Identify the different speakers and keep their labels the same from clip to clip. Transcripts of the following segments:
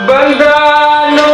Speaker 1: ಬಂದನು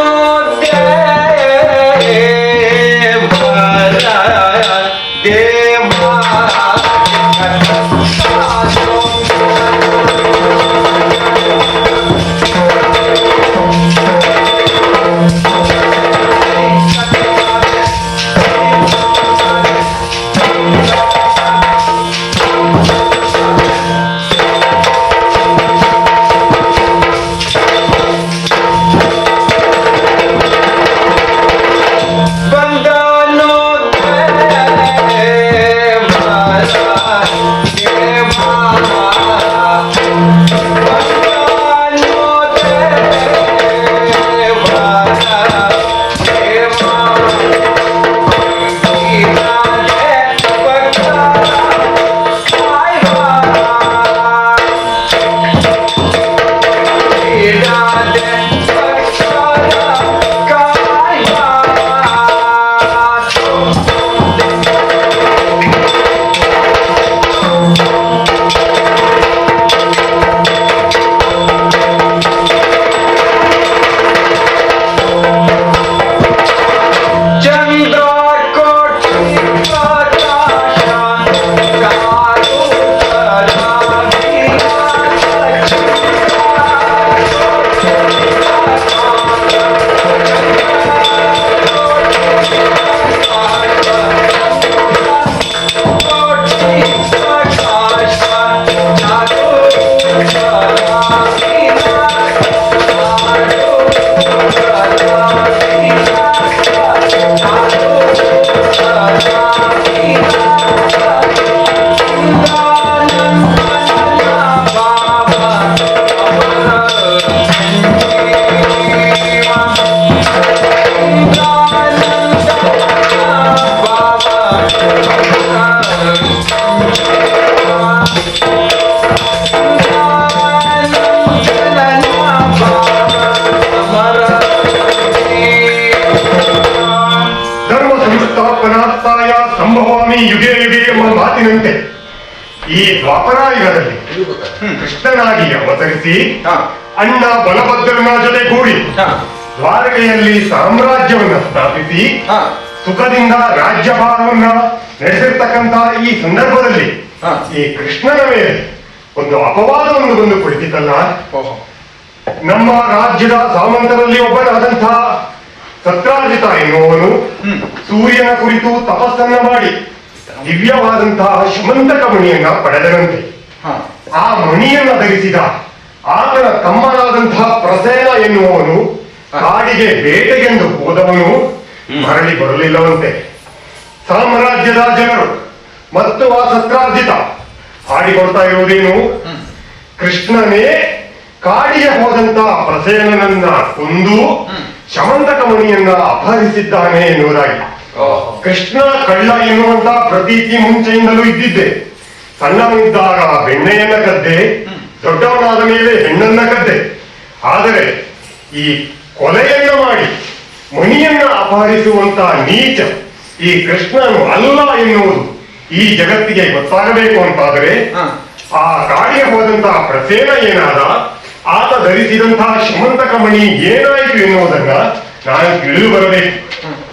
Speaker 2: ಯುಗೆ ಯುಗೆ ಎಂಬ ಮಾತಿನಂತೆ ಈ ದ್ವಾಪರಾಯುಗದಲ್ಲಿ ಕೃಷ್ಣನಾಗಿ ಅವತರಿಸಿ ಅಣ್ಣ ಬಲಭದ್ರನ ಜೊತೆಗೂಡಿ ದ್ವಾರಕೆಯಲ್ಲಿ ಸಾಮ್ರಾಜ್ಯವನ್ನ ಸ್ಥಾಪಿಸಿ ಸುಖದಿಂದ ರಾಜ್ಯಭಾರವನ್ನ ನಡೆಸಿರ್ತಕ್ಕಂತ ಈ ಸಂದರ್ಭದಲ್ಲಿ ಈ ಕೃಷ್ಣನ ಮೇಲೆ ಒಂದು ಅಪವಾದವನ್ನು ಬಂದು ಕುಳಿತಿತ್ತಲ್ಲ. ನಮ್ಮ ರಾಜ್ಯದ ಸಾಮಂತರಲ್ಲಿ ಒಬ್ಬನಾದಂತಹ ಸತ್ರಾಜಿತ ಎನ್ನುವನು ಸೂರ್ಯನ ಕುರಿತು ತಪಸ್ಸನ್ನ ಮಾಡಿ ದಿವ್ಯವಾದಂತಹ ಶಮಂತಕ ಮಣಿಯನ್ನ ಪಡೆದರಂತೆ. ಆ ಮಣಿಯನ್ನ ಧರಿಸಿದ ಆತನ ತಮ್ಮನಾದಂತಹ ಪ್ರಸೇನ ಎನ್ನುವನು ಕಾಡಿಗೆ ಬೇಟೆಗೆಂದು ಹೋದವನು ಮರಳಿ ಬರಲಿಲ್ಲವಂತೆ. ಸಾಮ್ರಾಜ್ಯದ ಜನರು ಮತ್ತು ಆ ಸತ್ರಾರ್ಜಿತ ಹಾಡಿಕೊಡ್ತಾ ಇರುವುದೇನು, ಕೃಷ್ಣನೇ ಕಾಡಿಗೆ ಹೋದಂತಹ ಪ್ರಸೇನನನ್ನ ಕೊಂದು ಶಮಂತಕ ಮಣಿಯನ್ನ ಅಪಹರಿಸಿದ್ದಾನೆ ಎನ್ನುವುದಾಗಿ. ಕೃಷ್ಣ ಕಳ್ಳ ಎನ್ನುವಂತ ಪ್ರತೀತಿ ಮುಂಚೆಯಿಂದಲೂ ಇದ್ದಿದ್ದೆ. ಸಣ್ಣವನಿದ್ದಾಗ ಬೆಣ್ಣೆಯನ್ನ ಕದ್ದೆ, ದೊಡ್ಡವನಾದ ಮೇಲೆ ಹೆಣ್ಣನ್ನ ಕದ್ದೆ. ಆದರೆ ಈ ಕೊಲೆಯನ್ನ ಮಾಡಿ ಮಣಿಯನ್ನ ಅಪಹರಿಸುವಂತ ನೀಚ ಈ ಕೃಷ್ಣನು ಅಲ್ಲ ಎನ್ನುವುದು ಈ ಜಗತ್ತಿಗೆ ಗೊತ್ತಾಗಬೇಕು ಅಂತಾದರೆ ಆ ಕಾಡಿಗೆ ಹೋದಂತಹ ಪ್ರಸೇನ ಏನಾದ, ಆತ ಧರಿಸಿದಂತಹ ಶಮಂತಕ ಮಣಿ ಏನಾಯಿತು ಎನ್ನುವುದನ್ನ ನಾನು ತಿಳಿದು ಬರಬೇಕು.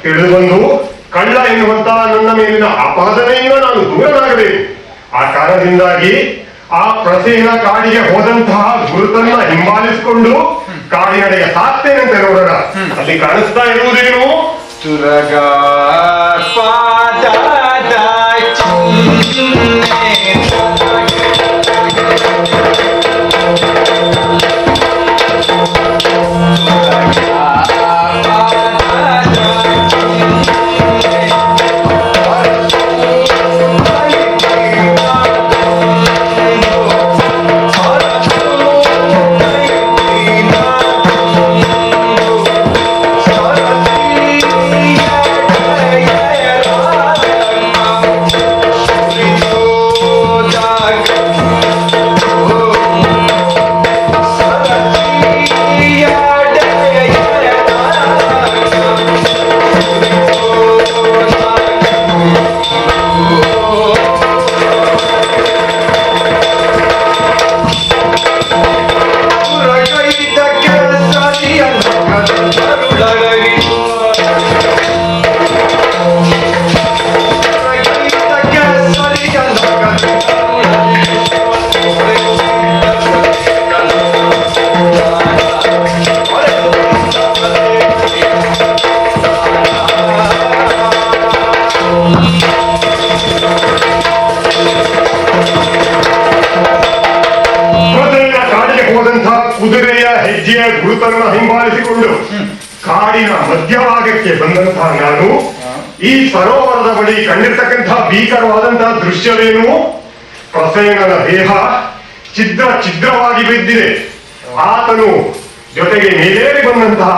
Speaker 2: ತಿಳಿದು ಬಂದು ಕಳ್ಳ ಎನ್ನುವಂತಹ ನನ್ನ ಮೇಲಿನ ಅಪಾದನೆಯಿಂದ ನಾನು ದೂರನಾಗಬೇಕು. ಆ ಕಾರಣದಿಂದಾಗಿ ಆ ಪ್ರಸೇನ ಕಾಡಿಗೆ ಹೋದಂತಹ ಗುರುತನ್ನ ಹಿಂಬಾಲಿಸಿಕೊಂಡು ಕಾಡಿನಡೆಗೆ ಸಾಕ್ತೇನೆಂತ ನೋಡೋಣ. ಅಲ್ಲಿ ಕಾಣಿಸ್ತಾ ಇರುವುದೇನು,
Speaker 1: ತುರಗ ಪಾದದ
Speaker 2: ಹೆಜ್ಜೆಯ ಗುರುತನ್ನ ಹಿಂಬಾಲಿಸಿಕೊಂಡು ಕಾಡಿನ ಮಧ್ಯಭಾಗಕ್ಕೆ ಬಂದಂತಹ ನಾನು ಈ ಸರೋವರದ ಬಳಿ ಕಂಡಿರ್ತಕ್ಕಂತಹ ಭೀಕರವಾದಂತಹ ದೃಶ್ಯವೇನು? ಪ್ರಸೇನನ ದೇಹ ಛಿದ್ರವಾಗಿ ಬಿದ್ದಿದೆ. ಆತನು ಜೊತೆಗೆ ಮೇಲೇರಿ ಬಂದಂತಹ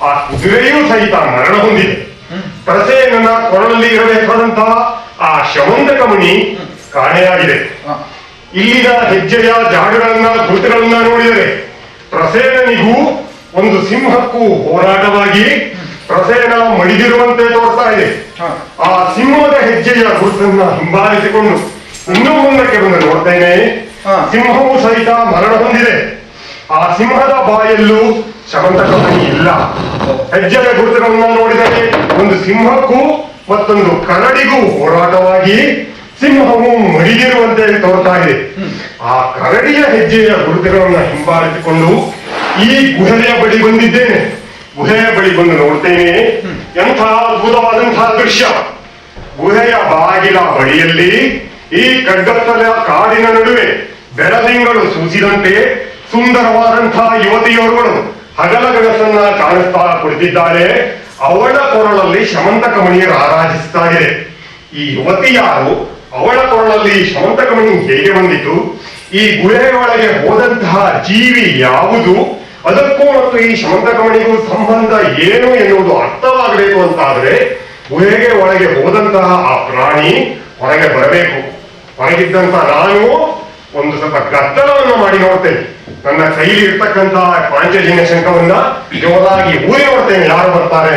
Speaker 2: ಆ ಕುದುರೆಯೂ ಸಹಿತ ಮರಣ ಹೊಂದಿದೆ. ಪ್ರಸೇನನ ಕೊರಳಲ್ಲಿ ಇರಬೇಕಾದಂತಹ ಆ ಶವಂತಕ ಮಣಿ ಕಾಣೆಯಾಗಿದೆ. ಇಲ್ಲಿನ ಹೆಜ್ಜೆಯ ಜಾಡುಗಳನ್ನ ಗುರುತುಗಳನ್ನ ನೋಡಿದರೆ ಪ್ರಸೇನನಿಗೂ ಒಂದು ಸಿಂಹಕ್ಕೂ ಹೋರಾಟವಾಗಿ ಪ್ರಸೇನ ಮಡಿದಿರುವಂತೆ ತೋರ್ತಾ ಇದೆ. ಆ ಸಿಂಹದ ಹೆಜ್ಜೆಯ ಗುರುತನ್ನ ಹಿಂಬಾಲಿಸಿಕೊಂಡು ಇನ್ನೂ ಮುಂದಕ್ಕೆ ಬಂದು ನೋಡ್ತೇನೆ. ಸಿಂಹವು ಸಹಿತ ಮರಣ ಹೊಂದಿದೆ. ಆ ಸಿಂಹದ ಬಾಯಲ್ಲೂ ಶವಂತಕ ಮಣಿ ಇಲ್ಲ. ಹೆಜ್ಜೆಯ ಗುರುತುಗಳನ್ನ ನೋಡಿದರೆ ಒಂದು ಸಿಂಹಕ್ಕೂ ಮತ್ತೊಂದು ಕರಡಿಗೂ ಹೋರಾಟವಾಗಿ ಸಿಂಹವು ಮಡಿದಿರುವಂತೆ ತೋರ್ತಾ ಇದೆ. ಆ ಕರಡಿಯ ಹೆಜ್ಜೆಯ ಗುರುತುಗಳನ್ನ ಹಿಂಬಾಲಿಸಿಕೊಂಡು ಈ ಗುಹೆಯ ಬಳಿ ಬಂದಿದ್ದೇನೆ. ಗುಹೆಯ ಬಳಿ ಬಂದು ನೋಡ್ತೇನೆ, ಎಂಥ ಅದ್ಭುತವಾದಂತಹ ದೃಶ್ಯ. ಗುಹೆಯ ಬಾಗಿಲ ಬಳಿಯಲ್ಲಿ ಈ ಕಗ್ಗತ್ತಲ ಕಾಡಿನ ನಡುವೆ ಬೆಳದಿಂಗಳು ಸೂಸಿದಂತೆ ಸುಂದರವಾದಂತಹ ಯುವತಿಯೋರ್ಗಳು ಹಗಲಗನಸನ್ನ ಕಾಣಿಸ್ತಾ ಕುಳಿತಿದ್ದಾರೆ. ಅವಳ ಕೊರಳಲ್ಲಿ ಶಮಂತಕ ಮಣಿ ರಾರಾಜಿಸ್ತಾ ಇದೆ. ಈ ಯುವತಿ ಯಾರು? ಅವಳ ಕೊರಳಲ್ಲಿ ಶಮಂತಕ ಮಣಿ ಹೇಗೆ ಬಂದಿತು? ಈ ಗುಹೆಯ ಒಳಗೆ ಹೋದಂತಹ ಜೀವಿ ಯಾವುದು? ಅದಕ್ಕೂ ಮತ್ತು ಈ ಶಮಂತಕ ಮಣಿಗೂ ಸಂಬಂಧ ಏನು ಎನ್ನುವುದು ಅರ್ಥವಾಗಬೇಕು ಅಂತಾದ್ರೆ ಗುಹೆಗೆ ಒಳಗೆ ಹೋದಂತಹ ಆ ಪ್ರಾಣಿ ಹೊರಗೆ ಬರಬೇಕು. ಹೊರಗಿದ್ದಂತ ನಾನು ಒಂದು ಸ್ವಲ್ಪ ಗದ್ದಲವನ್ನು ಮಾಡಿ ನೋಡ್ತೇನೆ. ನನ್ನ ಕೈಲಿ ಇರ್ತಕ್ಕಂತಹ ಪಾಂಚಜನ್ಯ ಶಂಖವನ್ನ ಜೋರಾಗಿ ಊರಿ ನೋಡ್ತೇನೆ, ಯಾರು ಬರ್ತಾರೆ.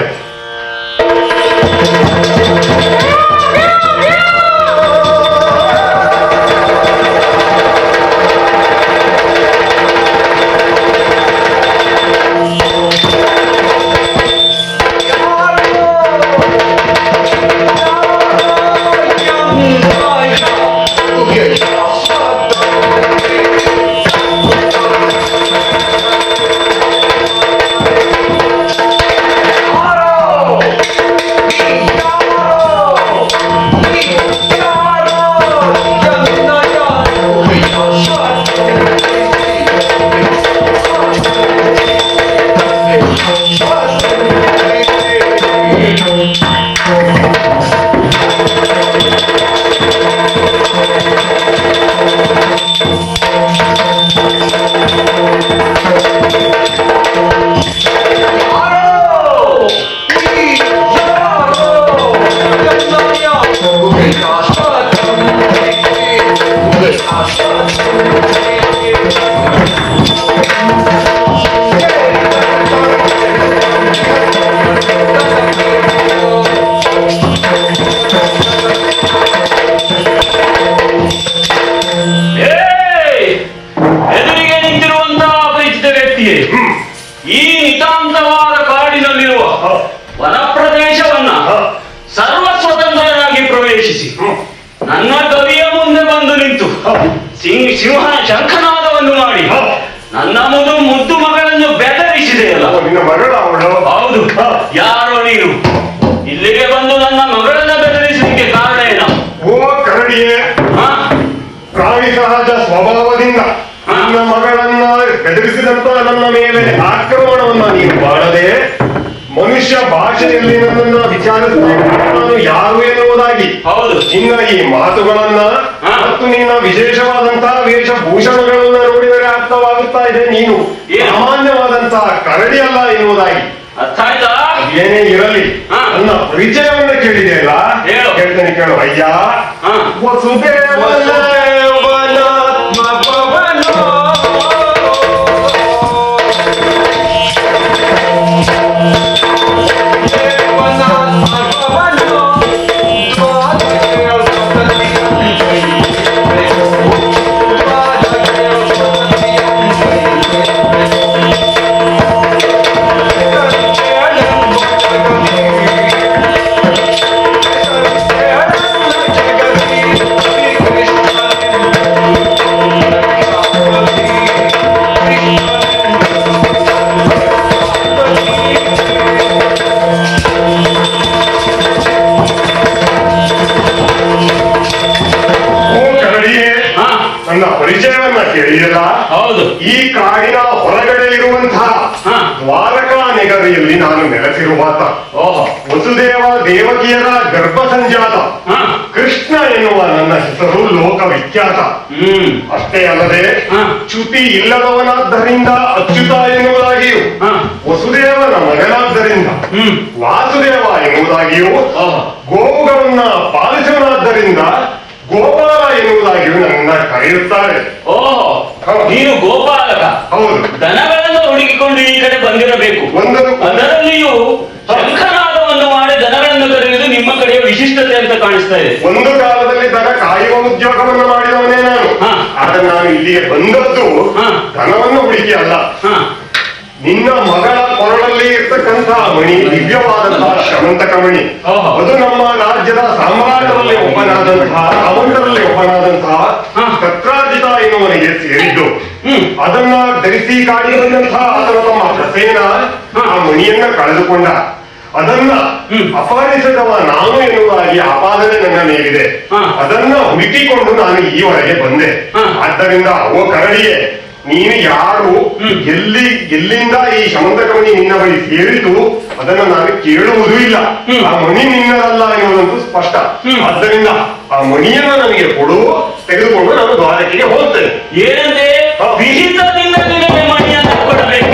Speaker 1: ಈ ನಿತಾಂತವಾದ ಕಾಡಿನಲ್ಲಿರುವ ವನ ಪ್ರದೇಶವನ್ನ ಸರ್ವ ಸ್ವತಂತ್ರರಾಗಿ ಪ್ರವೇಶಿಸಿ ನನ್ನ ಕವಿಯ ಮುಂದೆ ಬಂದು ನಿಂತು ಸಿಂಹನ ಶಂಖನಾದವನ್ನು ಮಾಡಿ ನನ್ನ ಮುದ್ದು ಮಗಳನ್ನು ಬೆದರಿಸಿದೆಯಲ್ಲ.
Speaker 2: ನಿನ್ನ ಮಗಳ ಅವಳು?
Speaker 1: ಹೌದು. ಯಾರೋ ನೀನು ಇಲ್ಲಿಗೆ ಬಂದು ನನ್ನ ಮಗಳನ್ನ ಬೆದರಿಸಲಿಕ್ಕೆ ಕಾರಣ ಏನ?
Speaker 2: ಓ ಕರಡಿಯೇ, ಪ್ರಾಣಿ ಸಹಜ ಸ್ವಭಾವದಿಂದ ನನ್ನ ಮಗಳನ್ನ ಬೆದರಿಸಿದಂತ ನನ್ನ ಮೇಲೆ ಆಕ್ರಮಣವನ್ನ ನೀನು ಮಾಡದೆ ಮನುಷ್ಯ ಭಾಷೆಯಲ್ಲಿ ನನ್ನನ್ನ ವಿಚಾರಿಸ್ತಾ ನಾನು ಯಾರು ಎನ್ನುವುದಾಗಿ ನಿನ್ನ ಈ ಮಾತುಗಳನ್ನ ಮತ್ತು ನಿನ್ನ ವಿಶೇಷವಾದಂತಹ ವೇಷಭೂಷಣಗಳನ್ನ ನೋಡಿದರೆ ಅರ್ಥವಾಗುತ್ತಾ ಇದೆ ನೀನು ಸಾಮಾನ್ಯವಾದಂತಹ ಕರಡಿ ಅಲ್ಲ ಎನ್ನುವುದಾಗಿ.
Speaker 1: ಅರ್ಥ ಆಯ್ತಾ?
Speaker 2: ಏನೇ ಇರಲಿ, ನನ್ನ ಪರಿಚಯವನ್ನ ಕೇಳಿದೆಯಲ್ಲ, ಹೇಳ್ತೇನೆ ಕೇಳು. ಅಯ್ಯ ದ್ವಾರಕಾ ನಗರಿಯಲ್ಲಿ ನಾನು ನೆಲೆಸಿರುವಾತ.
Speaker 1: ಓಹೋ.
Speaker 2: ವಸುದೇವ ದೇವಕಿಯರ ಗರ್ಭ ಸಂಜಾತ
Speaker 1: ಹಾ.
Speaker 2: ಕೃಷ್ಣ ಎನ್ನುವ ನನ್ನ ಹೆಸರು ಲೋಕವಿಖ್ಯಾತ. ಅಷ್ಟೇ ಅಲ್ಲದೆ
Speaker 1: ಹಾ.
Speaker 2: ಚ್ಯುತಿ ಇಲ್ಲದವನಾದ್ದರಿಂದ ಅಚ್ಯುತ ಎನ್ನುವುದಾಗಿಯೂ,
Speaker 1: ಹಾ.
Speaker 2: ವಸುದೇವನ ಮಗನಾದ್ದರಿಂದ ವಾಸುದೇವ ಎನ್ನುವುದಾಗಿಯೂ, ಗೋವುಗಳನ್ನ ಪಾಲಿಸುವನಾದ್ದರಿಂದ ಗೋಪಾಲ ಎನ್ನುವುದಾಗಿಯೂ ನನ್ನ ಕರೆಯುತ್ತಾರೆ.
Speaker 1: ಓಹೋ, ನೀನು ಗೋಪಾಲಕ.
Speaker 2: ಹೌದು.
Speaker 1: ದನಗಳನ್ನು ಹುಡುಕಿಕೊಂಡು ಈ ಕಡೆ ಬಂದಿರಬೇಕು. ಅದರಲ್ಲಿಯೂ ಶಂಖನಾದವನ್ನು ಮಾಡಿ ದನಗಳನ್ನು ಕರೆಯುವುದು ನಿಮ್ಮ ಕಡೆಯ ವಿಶಿಷ್ಟತೆ ಅಂತ ಕಾಣಿಸ್ತಾ ಇದೆ.
Speaker 2: ಒಂದು ಕಾಲದಲ್ಲಿ ದನ ಕಾಯುವ ಉದ್ಯೋಗವನ್ನು ಮಾಡಿದವನೇ ನಾನು. ಆದ್ರೆ ನಾನು ಇಲ್ಲಿಗೆ ಬಂದದ್ದು ದನವನ್ನು ಹುಡುಕಿ ಅಲ್ಲ. ನಿನ್ನ ಮಗಳ ಕೊರಳಲ್ಲಿ ಇರ್ತಕ್ಕಂತಹ ಮಣಿ ದಿವ್ಯವಾದಂತಹ ಶ್ರಮಂತಕ ಮಣಿ. ಅದು ನಮ್ಮ ರಾಜ್ಯದ ಸಾಮ್ರಾಟರಲ್ಲಿ ಒಬ್ಬನಾದಂತಹ ಸಾವಂತರಲ್ಲಿ ಒಬ್ಬನಾದಂತಹ ಕತ್ರಾಜಿತ ಎನ್ನುವನಿಗೆ ಸೇರಿದ್ದು. ಅದನ್ನ ಧರಿಸಿ ಕಾಡಿ ಬಂದಂತಹ ಆತನ ತಮ್ಮ ಪ್ರಸೇನ ಆ ಮಣಿಯನ್ನ ಕಳೆದುಕೊಂಡ. ಅದನ್ನ ಅಪಹರಿಸಿದವ ನಾನು ಎನ್ನುವುದಾಗಿ ಆಪಾದನೆ ನನ್ನ ಮೇಲಿದೆ. ಅದನ್ನ ಹುಡುಕಿಕೊಂಡು ನಾನು ಈವರೆಗೆ ಬಂದೆ. ಆದ್ದರಿಂದ ಓ ಕರಡಿಗೆ, ನೀನು ಯಾರು, ಎಲ್ಲಿಂದ ಈ ಶಮಂತಕ ಮಣಿ ನಿನ್ನ ಬಳಿ ಸೇರಿತು ಅದನ್ನು ನಾನು ಕೇಳುವುದೂ ಇಲ್ಲ. ಆ ಮಣಿ ನಿನ್ನದಲ್ಲ ಎನ್ನುವುದಂತೂ ಸ್ಪಷ್ಟ. ಆದ್ದರಿಂದ ಆ ಮಣಿಯನ್ನು ನನಗೆ ಕೊಡು, ತೆಗೆದುಕೊಂಡು ನಾನು ದ್ವಾರಕೆಗೆ ಹೋಗ್ತೇನೆ.
Speaker 1: ಏನಂದ್ರೆ ವಿಹಿತದಿಂದ ನಿನಗೆ ಮಣಿಯನ್ನು ಕೊಡಬೇಕು.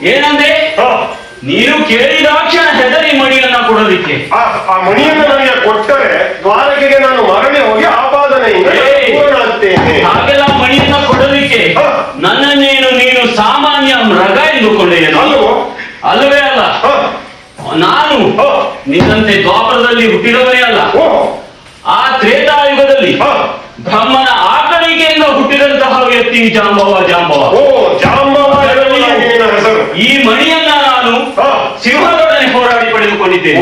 Speaker 1: ಏನಂದ್ರೆ ನೀನು ಕೇಳಿದಾಕ್ಷಣ ಹೆದರಿ ಮಣಿಯನ್ನ ಕೊಡೋದಿಕ್ಕೆ.
Speaker 2: ಆ ಮಣಿಯನ್ನು ನನಗೆ ಕೊಟ್ಟರೆ ದ್ವಾರಕೆಗೆ ನಾನು ಮರಳಿ ಹೋಗಿ ಆಪಾದನೆಯಿಂದ
Speaker 1: ಹಾಗೆಲ್ಲ ಮಣಿಯನ್ನ ಕೊಡೋದಿಕ್ಕೆ ನನ್ನನ್ನೇನು ನೀನು ಸಾಮಾನ್ಯ ಮೃಗ ಎಂದುಕೊಂಡೆಯೇನು? ಅಲ್ಲವೇ ಅಲ್ಲ. ನಾನು ನಿನ್ನಂತೆ ದ್ವಾಪರದಲ್ಲಿ ಹುಟ್ಟಿದವನೇ ಅಲ್ಲ. ಆ ತ್ರೇತಾಯುಗದಲ್ಲಿ ಬ್ರಹ್ಮನ ಆಕಳಿಕೆಯಿಂದ ಹುಟ್ಟಿದಂತಹ ವ್ಯಕ್ತಿ ಜಾಂಬವ. ಈ ಮಣಿಯನ್ನ ನಾನು ಸಿಂಹದೊಡನೆ ಹೋರಾಡಿ ಪಡೆದುಕೊಂಡಿದ್ದೇನೆ.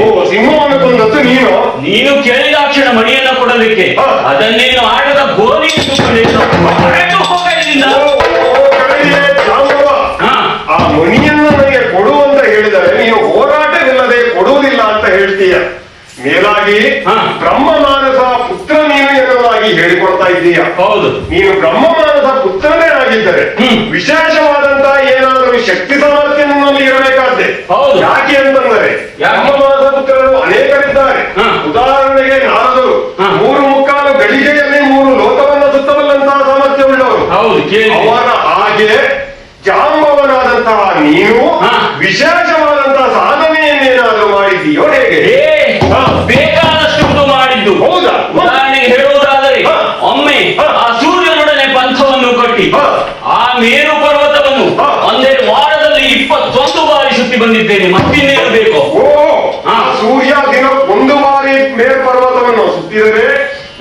Speaker 1: ನೀನು ಕೇಳಿದಾಕ್ಷಣ ಮಣಿಯನ್ನ ಕೊಡಲಿಕ್ಕೆ ಅದನ್ನೇನು ಆಟದ ಗೋಲಿ ಎಂದುಕೊಂಡಿದ್ದು ಹೋಗಲಿಲ್ಲ.
Speaker 2: ಆ ಮಣಿಯನ್ನು ನನಗೆ ಕೊಡು ಅಂತ ಹೇಳಿದರೆ ನೀನು ಹೋರಾಟವಿಲ್ಲದೆ ಕೊಡುವುದಿಲ್ಲ ಅಂತ ಹೇಳ್ತೀಯ. ಮೇಲಾಗಿ ಬ್ರಹ್ಮ ಮಾನಸ ಪುತ್ರ ನೀನು ಎನ್ನುವುದಾಗಿ ಹೇಳಿಕೊಡ್ತಾ ಇದ್ದೀಯ.
Speaker 1: ಹೌದು.
Speaker 2: ನೀನು ಬ್ರಹ್ಮ ಮಾನಸ ಪುತ್ರನೇ ಆಗಿದ್ದರೆ ವಿಶೇಷವಾದಂತಹ ಏನಾದರೂ ಶಕ್ತಿ ಸಾಮರ್ಥ್ಯ ನಿನ್ನಲ್ಲಿ ಇರಬೇಕಾದ್ದೆ. ಯಾಕೆ ಅಂತಂದರೆ ಬ್ರಹ್ಮ ಮಾನಸ ಪುತ್ರರು ಅನೇಕರಿದ್ದಾರೆ. ಉದಾಹರಣೆಗೆ ನಾರದರು 3.25 ಗಳಿಗೆಯಲ್ಲಿ 3 ಲೋಕವನ್ನು ಸುತ್ತಬಲ್ಲಂತಹ ಸಾಮರ್ಥ್ಯವುಳ್ಳವರು. ಅವರ ಹಾಗೆ ಜಾಂಬವನಾದಂತಹ ನೀನು ವಿಶೇಷವಾದಂತಹ ಸಾಧನೆಯನ್ನೇನಾದರೂ ಮಾಡಿದ್ದೀಯೋ ಹೇಗೆ?
Speaker 1: ಬೇಕಾದಷ್ಟು ಮಾಡಿದ್ದು. ಹೌದಾ? ಉದಾಹರಣೆಗೆ ಹೇಳುವುದಾದರೆ ಒಮ್ಮೆ ಆ ಸೂರ್ಯನೊಡನೆ ಪಂಥವನ್ನು ಕಟ್ಟಿ ಆ ಮೇರು ಪರ್ವತವನ್ನು ಒಂದೇ ವಾರದಲ್ಲಿ 21 ಬಾರಿ ಸುತ್ತಿ ಬಂದಿದ್ದೇನೆ. ಮತ್ತಿನ್ನೇನು ಬೇಕು?
Speaker 2: ಸೂರ್ಯ ದಿನ 1 ಬಾರಿ ಮೇರು ಪರ್ವತವನ್ನು ಸುತ್ತಿದರೆ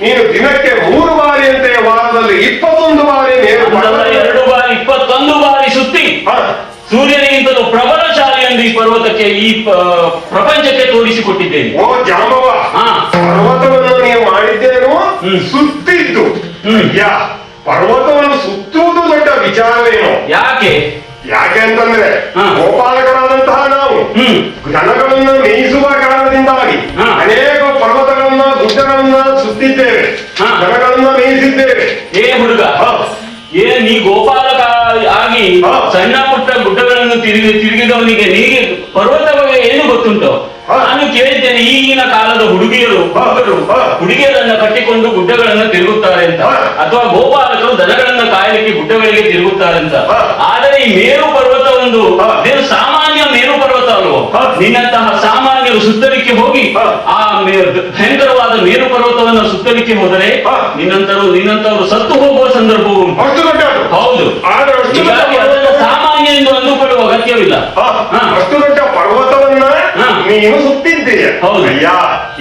Speaker 2: ನೀನು ದಿನಕ್ಕೆ 3 ಬಾರಿ ಅಂತೆ ವಾರದಲ್ಲಿ 21 ಬಾರಿ ಮೇರು
Speaker 1: 2 ಬಾರಿ 21 ಬಾರಿ ಸುತ್ತಿ ಸೂರ್ಯನಿಗಿಂತಲೂ ಪ್ರಬಲಶಾಲಿ ಎಂದು ಈ ಪರ್ವತಕ್ಕೆ ಈ ಪ್ರಪಂಚಕ್ಕೆ ತೋರಿಸಿಕೊಟ್ಟಿದ್ದೇನೆ.
Speaker 2: ಓ ಜಾಂಬವ, ಪರ್ವತವನ್ನು ನೀವು ಮಾಡಿದ್ದೇನು? ಸುತ್ತಿದ್ದು. ಪರ್ವತವನ್ನು ಸುತ್ತುವುದು ದೊಡ್ಡ ವಿಚಾರವೇನು? ಯಾಕೆ ಅಂತಂದ್ರೆ ಗೋಪಾಲಕರಾದಂತಹ ನಾವು ದನಗಳನ್ನು ಮೇಯಿಸುವ ಕಾರಣದಿಂದಾಗಿ ಅನೇಕ ಪರ್ವತಗಳನ್ನ ಗುಡ್ಡಗಳನ್ನ ಸುತ್ತಿದ್ದೇವೆ, ದನಗಳನ್ನ ಮೇಯಿಸಿದ್ದೇವೆ.
Speaker 1: ಹುಡುಗ, ನೀ ಗೋಪಾಲಕ ಆಗಿ ಸಣ್ಣ ಪುಟ್ಟ ಗುಡ್ಡಗಳನ್ನು ತಿರುಗಿದವನಿಗೆ ನಿನಗೆ ಪರ್ವತ ಬಗ್ಗೆ ಏನು ಗೊತ್ತುಂಟು? ನಾನು ಕೇಳಿದ್ದೇನೆ, ಈಗಿನ ಕಾಲದ ಹುಡುಗಿಯರನ್ನ ಕಟ್ಟಿಕೊಂಡು ಗುಡ್ಡಗಳನ್ನ ತಿರುಗುತ್ತಾರೆ ಅಂತ, ಅಥವಾ ಗೋಪಾಲಕರು ದನಗಳನ್ನ ಕಾಯಲಿಕ್ಕೆ ಗುಡ್ಡಗಳಿಗೆ ತಿರುಗುತ್ತಾರೆ ಅಂತ. ಆದರೆ ಈ ಮೇರು ಪರ್ವತ ಒಂದು ಸಾಮಾನ್ಯ ಮೇರು ಪರ್ವತ ಅಲ್ವೋ? ನಿನ್ನಂತಹ ಸಾಮಾನ್ಯರು ಸುತ್ತಲಿಕ್ಕೆ ಹೋಗಿ ಆ ಭಯಂಕರವಾದ ಮೇರು ಪರ್ವತವನ್ನು ಸುತ್ತಲಿಕ್ಕೆ ಹೋದರೆ ನಿನ್ನಂತವರು ಸತ್ತು ಹೋಗುವ ಸಂದರ್ಭವು. ಹೌದು. ಹೀಗಾಗಿ ಅದನ್ನು ಸಾಮಾನ್ಯ ಎಂದು ಅಂದುಕೊಳ್ಳುವ ಅಗತ್ಯ ಇಲ್ಲ.
Speaker 2: ಅಷ್ಟು ದೊಡ್ಡ ಪರ್ವತವನ್ನ ನೀನು ಸುತ್ತಿದ್ದೀಯ.
Speaker 1: ಹೌದು.
Speaker 2: ಅಯ್ಯ,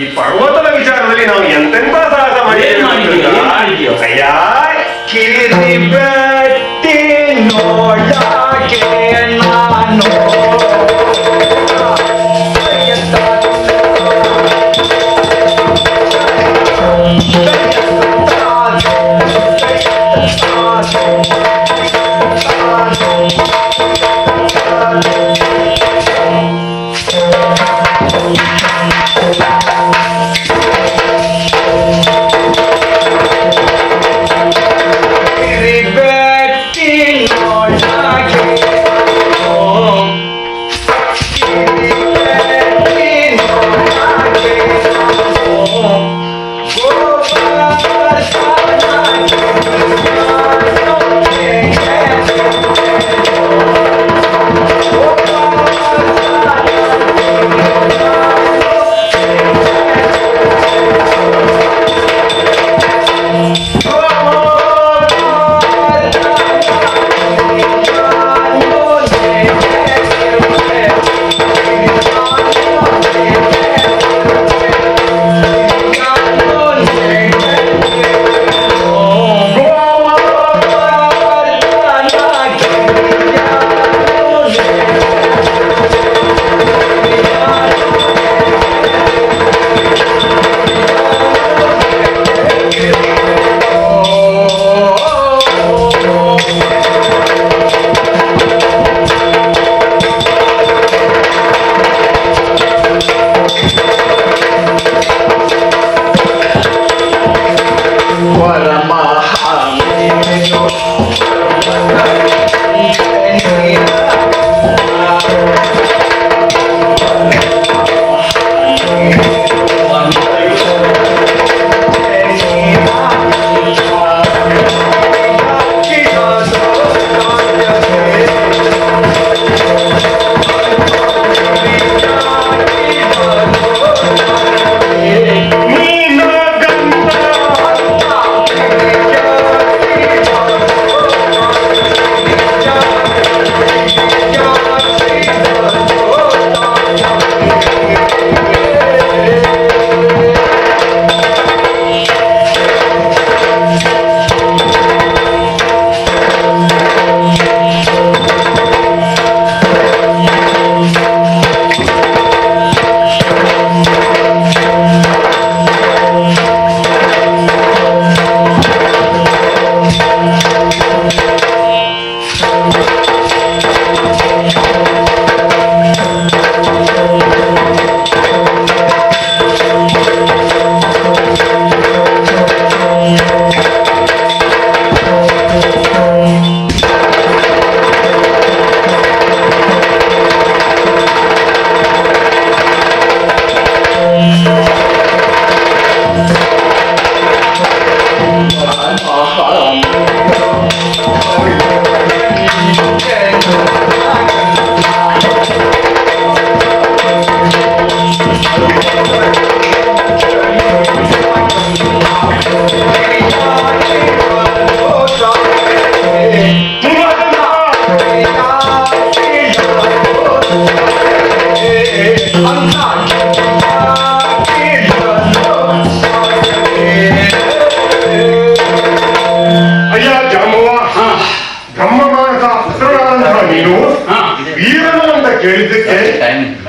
Speaker 2: ಈ ಪರ್ವತದ ವಿಚಾರದಲ್ಲಿ ನಾವು ಎಂತೆಂತ ಸಾಹಸ
Speaker 1: ಮಾಡಿದ್ದೀಯೋ.
Speaker 2: ಅಯ್ಯ, ಕಿರಿಬೆಟ್ಟಿ ನೋಡಕ್ಕೆ ನಾನು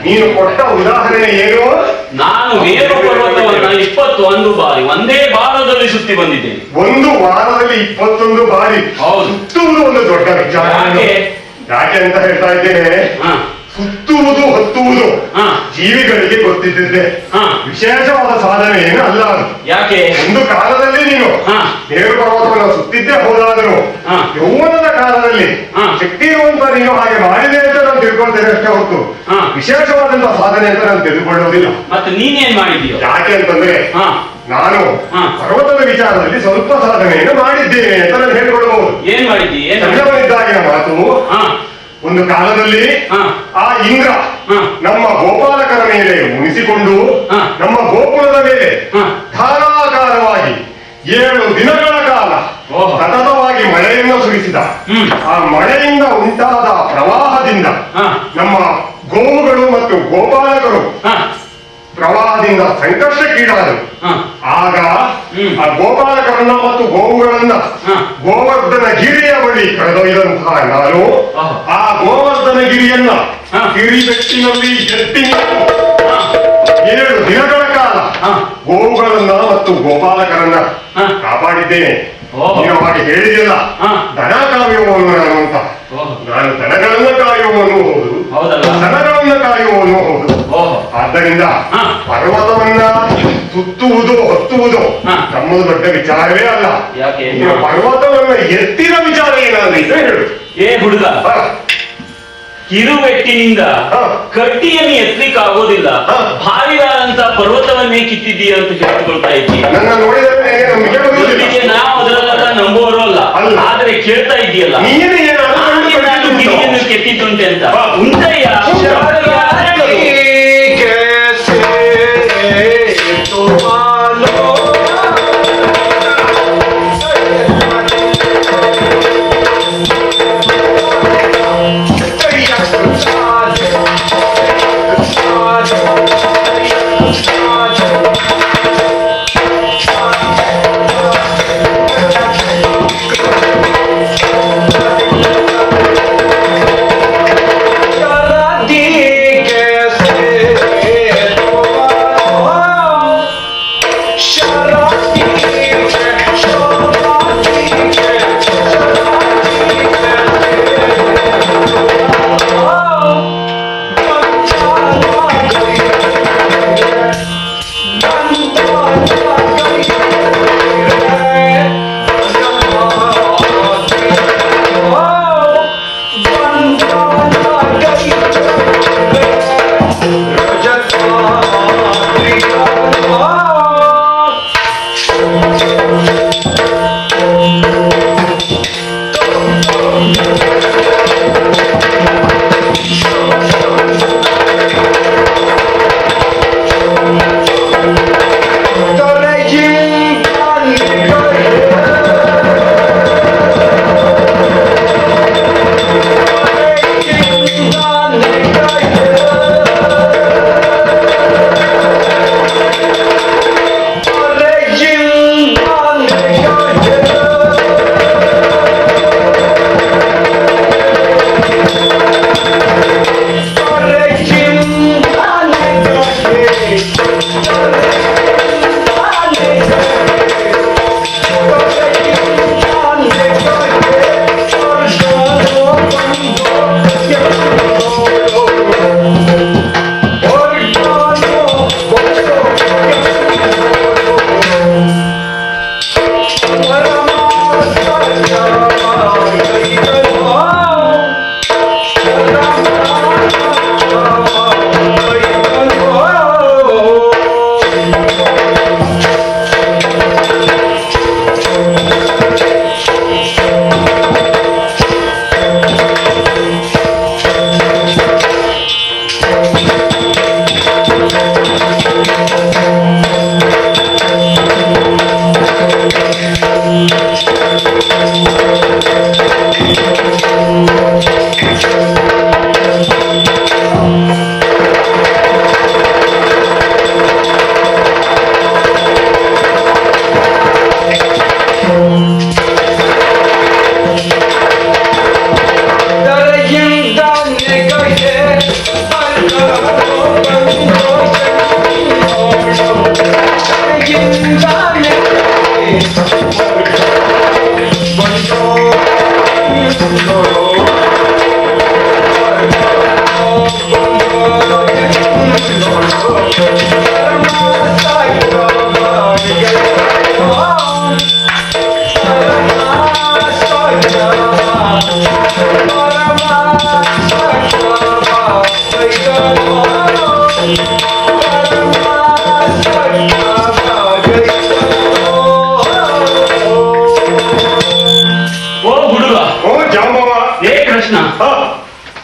Speaker 2: ನೀನು ಕೊಟ್ಟ ಉದಾಹರಣೆ ಏನು?
Speaker 1: ನಾನು ಮೇರು ಪರ್ವತವನ್ನ 21 ಬಾರಿ ಒಂದೇ ವಾರದಲ್ಲಿ ಸುತ್ತಿ ಬಂದಿದ್ದೇನೆ.
Speaker 2: ಒಂದು ವಾರದಲ್ಲಿ 21 ಬಾರಿ ಸುತ್ತುವುದು ಒಂದು ದೊಡ್ಡ ವಿಚಾರ. ಯಾಕೆ ಅಂತ ಹೇಳ್ತಾ ಇದ್ದೇನೆ, ಸುತ್ತುವುದು ಹತ್ತುವುದು ಜೀವಿಗಳಿಗೆ ಗೊತ್ತಿದ್ದಿದೆ, ವಿಶೇಷವಾದ ಸಾಧನೆ ಏನು ಅಲ್ಲ ಅದು.
Speaker 1: ಯಾಕೆ?
Speaker 2: ಒಂದು ಕಾಲದಲ್ಲಿ ನೀನು ಮೇರು ಪರ್ವತವನ್ನು ಸುತ್ತಿದ್ದೇ ಹೋದಾದರೂ ಯೌವನದ ಕಾಲದಲ್ಲಿ ಶಕ್ತಿವಂತ ನೀನು ಹಾಗೆ ಮಾಡಿದೆ ಅಂತ ನಾನು ತಿಳ್ಕೊಳ್ತೇನೆ ಅಷ್ಟೇ ಹೊತ್ತು ವಿಶೇಷವಾದಂತಹ ಸಾಧನೆ ಅಂತ ನಾನು ತಿಳಿದುಕೊಳ್ಳುವುದಿಲ್ಲ.
Speaker 1: ಮತ್ತೆ ನೀನೇನ್ ಮಾಡಿದೀಯ?
Speaker 2: ಯಾಕೆ ಅಂತಂದ್ರೆ ನಾನು ಪರ್ವತದ ವಿಚಾರದಲ್ಲಿ ಸ್ವಲ್ಪ ಸಾಧನೆಯನ್ನು ಮಾಡಿದ್ದೇನೆ ಅಂತ ನಾನು ಹೇಳ್ಕೊಳ್ಬಹುದು.
Speaker 1: ಏನ್ ಮಾಡಿದ್ದೀ?
Speaker 2: ಸಣ್ಣವನಿದ್ದಾಗಿನ ಮಾತು, ಒಂದು ಕಾಲದಲ್ಲಿ ಆ ಇಂದ್ರ ನಮ್ಮ ಗೋಪಾಲಕರ ಮೇಲೆ ಉಣಿಸಿಕೊಂಡು ನಮ್ಮ ಗೋಕುಲದ ಮೇಲೆ ಧಾರಾಕಾರವಾಗಿ 7 ದಿನಗಳ ಕಾಲ ಸತತವಾಗಿ ಜೋರಾಗಿ ಮಳೆಯನ್ನು ಸುರಿಸಿದ. ಆ ಮಳೆಯಿಂದ ಉಂಟಾದ ಪ್ರವಾಹದಿಂದ ನಮ್ಮ ಗೋವುಗಳು ಮತ್ತು ಗೋಪಾಲಕರು ಪ್ರವಾಹದಿಂದ ಸಂಕಷ್ಟಕ್ಕೀಡಾದರು. ಆಗ ಆ ಗೋಪಾಲಕರನ್ನ ಮತ್ತು ಗೋವುಗಳನ್ನ ಗೋವರ್ಧನ ಗಿರಿಯ ಬಳಿ ಕರೆದೊಯ್ದಂತಹ ನಾನು ಆ ಗೋವರ್ಧನ ಗಿರಿಯನ್ನ ಗಿರಿಬೆಟ್ಟಿನಲ್ಲಿ ಎತ್ತಿ 7 ದಿನಗಳ ಕಾಲ ಗೋವುಗಳನ್ನ ಮತ್ತು ಗೋಪಾಲಕರನ್ನ ಕಾಪಾಡಿದ್ದೇನೆ. ನೀನು ಹಾಗೆ ಹೇಳಿದೆಯಲ್ಲ, ದನ ಕಾಯುವವನು ನಾನು ಅಂತ. ನಾನು ದನಗಳನ್ನ ಕಾಯುವವನು ಹೌದು, ದನಗಳನ್ನ ಕಾಯುವವನು ಹೌದು. ಆದ್ದರಿಂದ ಪರ್ವತವನ್ನ ಸುತ್ತುವುದು ಹತ್ತುವುದು ನಮ್ಮದು ದೊಡ್ಡ ವಿಚಾರವೇ ಅಲ್ಲ. ನೀನು ಪರ್ವತವನ್ನ ಎತ್ತಿದ ವಿಚಾರ ಏನಾದ್ರೆ ಇದು ಹೇಳು.
Speaker 1: ಏ ಹುಡುಗ, ಕಿರುವೆಟ್ಟಿನಿಂದ ಕಟ್ಟಿಯನ್ನು ಎತ್ತಲಿಕ್ಕೆ ಆಗೋದಿಲ್ಲ, ಭಾರಿಯಾದಂತ ಪರ್ವತವನ್ನೇ ಕಿತ್ತಿದ್ದೀಯ ಅಂತ ಕೇಳ್ಕೊಳ್ತಾ ಇದ್ದೀಯ.
Speaker 2: ನನ್ನ ನೋಡಿದ್ರೆ ನಂಬಿಕೆ
Speaker 1: ನಾವು ಅದರಲ್ಲ ನಂಬುವವರು ಅಲ್ಲ, ಆದ್ರೆ ಕೇಳ್ತಾ ಇದೆಯಲ್ಲ ನಾನು ಗಿರಿಯನ್ನು ಕೆತ್ತಿದ್ದುಂಟೆ ಅಂತ ಉಂಟಯ್ಯ.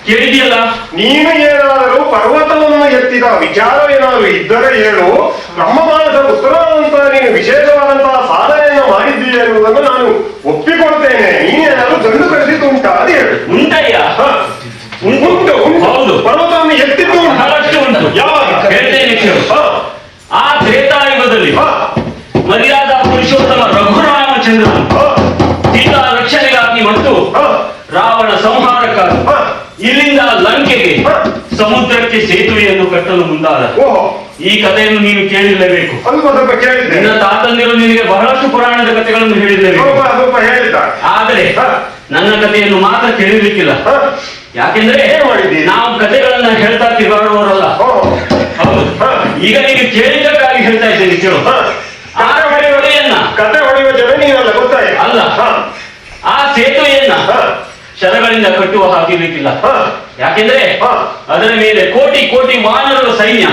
Speaker 1: ಕೇಳಿದೆಯಲ್ಲ ಗೊತ್ತಿಲ್ಲ.
Speaker 2: ನೀನು ಏನಾದರೂ ಪರ್ವತವನ್ನು ಎತ್ತಿದ ವಿಚಾರ ಏನಾದರೂ ಇದ್ದರೆ ಹೇಳು. ನಮ್ಮ ಮಾನಸ ಪುತ್ರನಂತ ನೀನು ವಿಶೇಷವಾದಂತಹ ಸಾಧನೆಯನ್ನು ಮಾಡಿದ್ದೀಯ ಎನ್ನುವುದನ್ನು ನಾನು ಒಪ್ಪಿಕೊಳ್ತೇನೆ. ನೀನೇನಾದರೂ ದಂಡು ಕಳಿಸಿದ್ದುಂಟಾ ಅದು ಹೇಳು.
Speaker 1: ಉಂಟಯ್ಯ,
Speaker 2: ಉಂಟು.
Speaker 1: ಹೌದು,
Speaker 2: ಪರ್ವತವನ್ನು ಎತ್ತಿದ್ದು
Speaker 1: ಬಹಳಷ್ಟು ಉಂಟು.
Speaker 2: ಯಾವಾಗ
Speaker 1: ಹೇಳ್ತೇನೆ ಕೇಳು. ಆ ತ್ರೇತಾಯುಗದಲ್ಲಿ ಮರ್ಯಾದ ಪುರುಷೋತ್ತಮ ರಘುರಾಮಚಂದ್ರನು ಸೀತಾ ರಕ್ಷಣೆಗಾಗಿ ಮತ್ತು ರಾವಣ ಸಂಹಾರಕ್ಕಾಗಿ ಇಲ್ಲಿಂದ ಲಂಕೆಗೆ ಸಮುದ್ರಕ್ಕೆ ಸೇತುವೆಯನ್ನು ಕಟ್ಟಲು ಮುಂದಾದ. ಈ ಕಥೆಯನ್ನು ನೀನು ಕೇಳಿರಲೇಬೇಕು.
Speaker 2: ಸ್ವಲ್ಪ ಕೇಳಿದ್ದೆ.
Speaker 1: ನಿನ್ನ ತಾತಂದಿರು ನಿನಗೆ ಬಹಳಷ್ಟು ಪುರಾಣದ ಕಥೆಗಳನ್ನು ಹೇಳಿರಲೇಬೇಕು.
Speaker 2: ಸ್ವಲ್ಪ ಹೇಳಿದ.
Speaker 1: ಆದರೆ ನನ್ನ ಕಥೆಯನ್ನು ಮಾತ್ರ ಕೇಳಿರ್ಲಿಕ್ಕಿಲ್ಲ. ಯಾಕೆಂದ್ರೆ ನಾವು ಕಥೆಗಳನ್ನ ಹೇಳ್ತಾ ತಿರುಗಾಡುವವರಲ್ಲ. ಹೌದು, ಈಗ ನೀನು ಕೇಳಿದ್ದಕ್ಕಾಗಿ ಹೇಳ್ತಾ ಇದ್ದೇನೆ ಕೇಳು.
Speaker 2: ಕತೆ ಹೊಡೆಯುವ ಜನ ನೀನಲ್ಲ, ಗೊತ್ತಾಯ್ತು
Speaker 1: ಅಲ್ಲ. ಆ ಸೇತುವೆಯನ್ನ ಶರಗಳಿಂದ ಕಟ್ಟುವ ಹಾಗಿರ್ಲಿಕ್ಕಿಲ್ಲ. ಯಾಕೆಂದ್ರೆ ಅದರ ಮೇಲೆ ಕೋಟಿ ಕೋಟಿ ವಾನರರ ಸೈನ್ಯ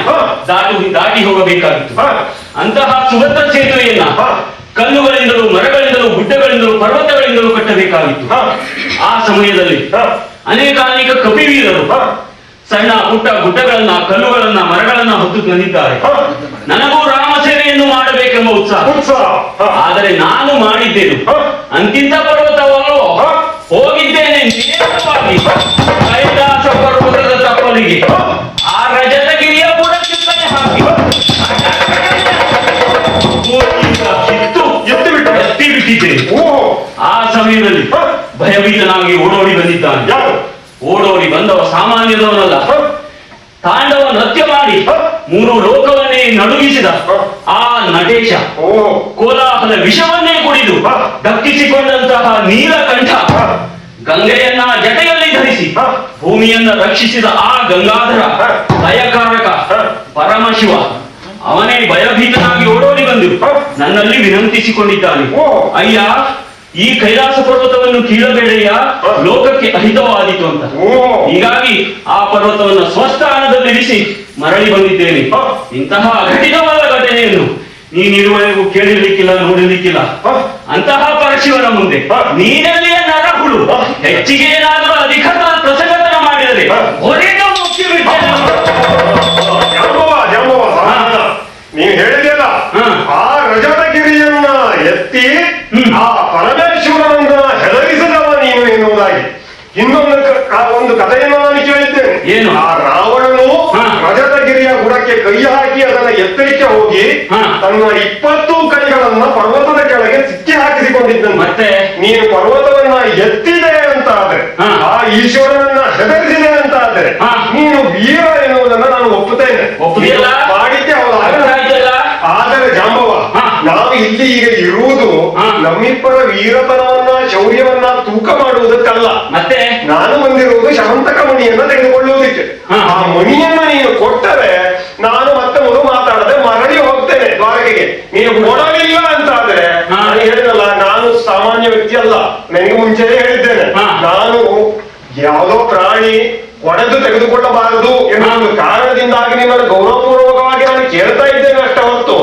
Speaker 1: ದಾಟಿ ಹೋಗಬೇಕಾಗಿತ್ತು. ಅಂತಹ ಸುಭದ್ರ ಸೇತುವೆಯನ್ನ ಕಲ್ಲುಗಳಿಂದಲೂ ಮರಗಳಿಂದಲೂ ಗುಡ್ಡಗಳಿಂದಲೂ ಪರ್ವತಗಳಿಂದಲೂ ಕಟ್ಟಬೇಕಾಗಿತ್ತು. ಆ ಸಮಯದಲ್ಲಿ ಅನೇಕ ಕಪಿವೀರರು ಸಣ್ಣ ಪುಟ್ಟ ಗುಡ್ಡಗಳನ್ನ ಕಲ್ಲುಗಳನ್ನ ಮರಗಳನ್ನ ಹೊತ್ತು ತಂದಿದ್ದಾರೆ. ನನಗೂ ರಾಮ ಸೇವೆಯನ್ನು ಮಾಡಬೇಕೆಂಬ ಉತ್ಸಾಹ. ಆದರೆ ನಾನು ಮಾಡಿದ್ದೇನು ಅಂತಿಂತ ಪರ್ವತವಲ್ಲೋ, ಹೋಗಿದ್ದೇನೆ ನೇರವಾಗಿ ಕೈಲಾಸ ಪರ್ವತದ ತಪ್ಪಲಿಗೆ. ಆ ರಜತಗಿರಿಯ ಬುಡಕ್ಕೆ ಕೈ ಹಾಕಿ ಎತ್ತಿ ಬಿಟ್ಟಿದ್ದೇನೆ. ಆ ಸಮಯದಲ್ಲಿ ಭಯಭೀತನಾಗಿ ಓಡೋಡಿ ಬಂದಿದ್ದಾನೆ. ಓಡೋಡಿ ಬಂದವ ಸಾಮಾನ್ಯದವನಲ್ಲ. ತಾಂಡವ ನೃತ್ಯ ಮಾಡಿ 3 ಲೋಕವನ್ನೇ ನಡುಗಿಸಿದ ಆ ನಟೇಶ ಕೋಲಾಹಲ ವಿಷವನ್ನೇ ಕುಡಿದು ದಕ್ಕಿಸಿಕೊಂಡಂತಹ ನೀಲಕಂಠ ಗಂಗೆಯನ್ನ ಜಟೆಯಲ್ಲಿ ಧರಿಸಿ ಭೂಮಿಯನ್ನ ರಕ್ಷಿಸಿದ ಆ ಗಂಗಾಧರ ದಯಕಾರಕ ಪರಮಶಿವ ಅವನೇ ಭಯಭೀತನಾಗಿ ಓಡೋಡಿ ಬಂದು ನನ್ನಲ್ಲಿ ವಿನಂತಿಸಿಕೊಂಡಿದ್ದಾನೆ. ಅಯ್ಯ, ಈ ಕೈಲಾಸ ಪರ್ವತವನ್ನು ಕೀಳಬೇಡಯ್ಯ, ಲೋಕಕ್ಕೆ ಅಹಿತವಾದೀತು ಅಂತ. ಹೀಗಾಗಿ ಆ ಪರ್ವತವನ್ನು ಸ್ವಸ್ಥಾನದಲ್ಲಿರಿಸಿ ಮರಳಿ ಬಂದಿದ್ದೇನೆ. ಇಂತಹ ಕಠಿಣವಾದ ಘಟನೆಯನ್ನು ನೀನಿರುವವರೆಗೂ ಕೇಳಿರ್ಲಿಕ್ಕಿಲ್ಲ, ನೋಡಿರ್ಲಿಕ್ಕಿಲ್ಲ. ಅಂತಹ ಪರಶಿವನ ಮುಂದೆ ನೀನಲ್ಲಿಯ ನರಹುಳು ಹೆಚ್ಚಿಗೆ ಏನಾದರೂ ಅಧಿಕ ಪ್ರಸಂಗತನ ಮಾಡಿದರೆ ಹೊರಗೆ ಮುಖ್ಯ
Speaker 2: ನೀವು ಹೇಳಿದೆಲ್ಲ, ಆ ರಜತಗಿರಿಯನ್ನ ಎತ್ತಿ ಆ ಪರಮೇಶ್ವರನನ್ನ ಹೆದರಿಸಿದವ ನೀನು ಎನ್ನುವುದಾಗಿ ಒಂದು ಕಥೆಯನ್ನು ನಾನು ಕೇಳಿದ್ದೇನೆ.
Speaker 1: ಏನು?
Speaker 2: ಆ ರಾವಣನು ರಜತಗಿರಿಯ ಬುಡಕ್ಕೆ ಕೈ ಹಾಕಿ ಅದನ್ನ ಎತ್ತರಿಕೆ ಹೋಗಿ ತನ್ನ 20 ಕೈಗಳನ್ನ ಪರ್ವತದ ಕೆಳಗೆ ಸಿಕ್ಕಿ ಹಾಕಿಸಿಕೊಂಡಿದ್ದನು.
Speaker 1: ಮತ್ತೆ
Speaker 2: ನೀನು ಪರ್ವತವನ್ನ ಎತ್ತಿದೆ ಅಂತ ಆದ್ರೆ, ಆ ಈಶ್ವರನನ್ನ ಹೆದರಿಸಿದೆ ಅಂತ ಆದ್ರೆ, ನೀನು ವೀರ ಎನ್ನುವುದನ್ನ ನಾನು ಒಪ್ಪುತ್ತೇನೆ. ಮಾಡಿದ್ದೆ ಹೌದಾ? ಆದರೆ ಜಾಂಬವ, ನಾವು ಇಲ್ಲಿ ಈಗ ಇರುವುದು ನಮ್ಮಿಬ್ಬರ ವೀರತನವನ್ನ ಶೌರ್ಯವನ್ನ ತೂಕ ಮಾಡುವುದಕ್ಕಲ್ಲ.
Speaker 1: ಮತ್ತೆ
Speaker 2: ನಾನು ಬಂದಿರುವುದು ಶಮಂತಕ ಮಣಿಯನ್ನ ತೆಗೆದುಕೊಳ್ಳುವುದಕ್ಕೆ. ಆ ಮಣಿಯನ್ನ ನೀನು ಕೊಟ್ಟರೆ ನಾನು ಮತ್ತೆ ಮೊದಲು ಮಾತಾಡದೆ ಮರಳಿ ಹೋಗ್ತೇನೆ ದ್ವಾರಕೆಗೆ. ನೀನು ಕೊಡಲಿಲ್ಲ ಅಂತ ಆದ್ರೆ ನಾನು ಹೇಳಿದಲ್ಲ, ನಾನು ಸಾಮಾನ್ಯ ವ್ಯಕ್ತಿ ಅಲ್ಲ. ನನಗೆ ಮುಂಚೆನೇ ಹೇಳಿದ್ದೇನೆ, ನಾನು ಯಾವುದೋ ಪ್ರಾಣಿ ಒಡೆದು ತೆಗೆದುಕೊಳ್ಳಬಾರದು ಎನ್ನುವ ಒಂದು ಕಾರಣದಿಂದಾಗಿ ನಿಮ್ಮನ್ನು ಗೌರವಪೂರ್ವಕವಾಗಿ ನಾನು ಕೇಳ್ತಾ ಇದ್ದೇನೆ ಅಷ್ಟೇ ಹೊರತು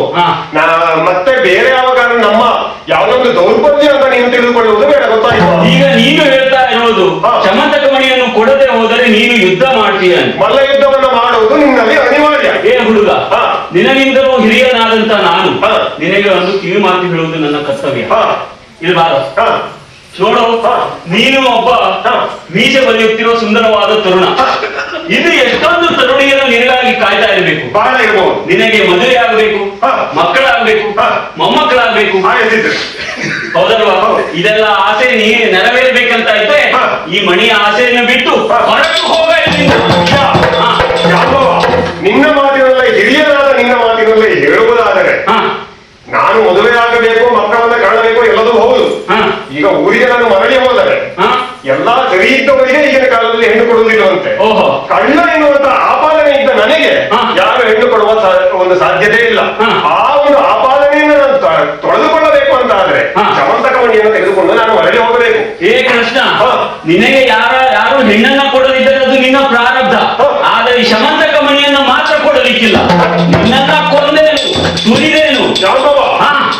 Speaker 2: ಮತ್ತೆ ಬೇರೆ ಯಾವ ಕಾರಣ ನಮ್ಮ ಯಾವುದೊಂದು ದೌರ್ಬಲ್ಯ ಅಂತ ನೀನು ತಿಳಿದುಕೊಳ್ಳುವುದು ಬೇಡ. ಗೊತ್ತಾಯ್ತು?
Speaker 1: ಈಗ ನೀನು ಹೇಳ್ತಾ ಇರೋದು ಶಮಂತಕ ಮಣಿಯನ್ನು ಕೊಡದೆ ಹೋದರೆ ನೀನು ಯುದ್ಧ ಮಾಡ್ತೀಯ.
Speaker 2: ಮಲ್ಲ ಯುದ್ಧವನ್ನ ಮಾಡುವುದು ನಿನ್ನಲ್ಲಿ ಅನಿವಾರ್ಯ.
Speaker 1: ಹುಡುಗ, ನಿನಗಿಂತಲೂ ಹಿರಿಯನಾದಂತ ನಾನು ನಿನಗೆ ಒಂದು ಕಿವಿ ಮಾತು ಹೇಳುವುದು ನನ್ನ ಕರ್ತವ್ಯ. ಇಲ್ಬಾರ ನೋಡು, ನೀನು ಒಬ್ಬ ಮೀಸೆ ಬರೆಯುತ್ತಿರುವ ಸುಂದರವಾದ ತರುಣ. ಇದು ಎಷ್ಟೊಂದು ತರುಣಿಯನ್ನು ನಿನಗಾಗಿ ಕಾಯ್ತಾ ಇರಬೇಕು.
Speaker 2: ಬಹಳ ಇರಬಹುದು.
Speaker 1: ನಿನಗೆ ಮದುವೆ ಆಗಬೇಕು, ಮಕ್ಕಳಾಗಬೇಕು, ಮೊಮ್ಮಕ್ಕಳಾಗಬೇಕು. ಹೌದಲ್ವಾ? ಇದೆಲ್ಲ ಆಸೆ ನೀ ನೆರವೇರ್ಬೇಕಂತ ಇದ್ರೆ ಈ ಮಣಿಯ ಆಸೆಯನ್ನು ಬಿಟ್ಟು ಹೊರಟು ಹೋಗ.
Speaker 2: ನಿನ್ನ ಮಾತಿನಲ್ಲ, ಹಿರಿಯರಾದ ನಿನ್ನ ಮಾತಿನಲ್ಲೇ ಹೇಳುವುದಾದರೆ ನಾನು ಮದುವೆ ಆಗಬೇಕು, ಮಕ್ಕಳನ್ನ ಕಾಣಬೇಕು, ಎಲ್ಲದೂ ಹೌದು. ಈಗ ಊರಿಗೆ ನಾನು ಮರಳಿ ಹೋದರೆ ಎಲ್ಲಾ ಸರಿ ಇದ್ದವರಿಗೆ ಈಗಿನ ಕಾಲದಲ್ಲಿ ಹೆಣ್ಣು ಕೊಡುವುದಿಲ್ಲವಂತೆ. ಕಳ್ಳ ಎನ್ನುವಂತ ಆಪಾದನೆ ಇದ್ದ ನನಗೆ ಯಾರು ಹೆಣ್ಣು ಕೊಡುವ ಒಂದು ಸಾಧ್ಯತೆ ಇಲ್ಲ. ಆ ಒಂದು ಆಪಾದನೆಯನ್ನು ನಾನು ತೊಳೆದುಕೊಳ್ಳಬೇಕು ಅಂತ ಆದ್ರೆ ಶಮಂತಕ ಮಣಿಯನ್ನು ತೆಗೆದುಕೊಂಡು ನಾನು ಮರಳಿ ಹೋಗಬೇಕು.
Speaker 1: ಕೃಷ್ಣ, ನಿನಗೆ ಯಾರು ಹೆಣ್ಣನ್ನ ಕೊಡದಿದ್ದರೆ ಅದು ನಿನ್ನ ಪ್ರಾರಬ್ಧ. ಆದರೆ ಈ ಶಮಂತಕ ಮಣಿಯನ್ನು ಮಾತ್ರ ಕೊಡಲಿಕ್ಕಿಲ್ಲ. ನಿನ್ನನ್ನ ಕೊಂದೇನು, ತುರಿದೇನು.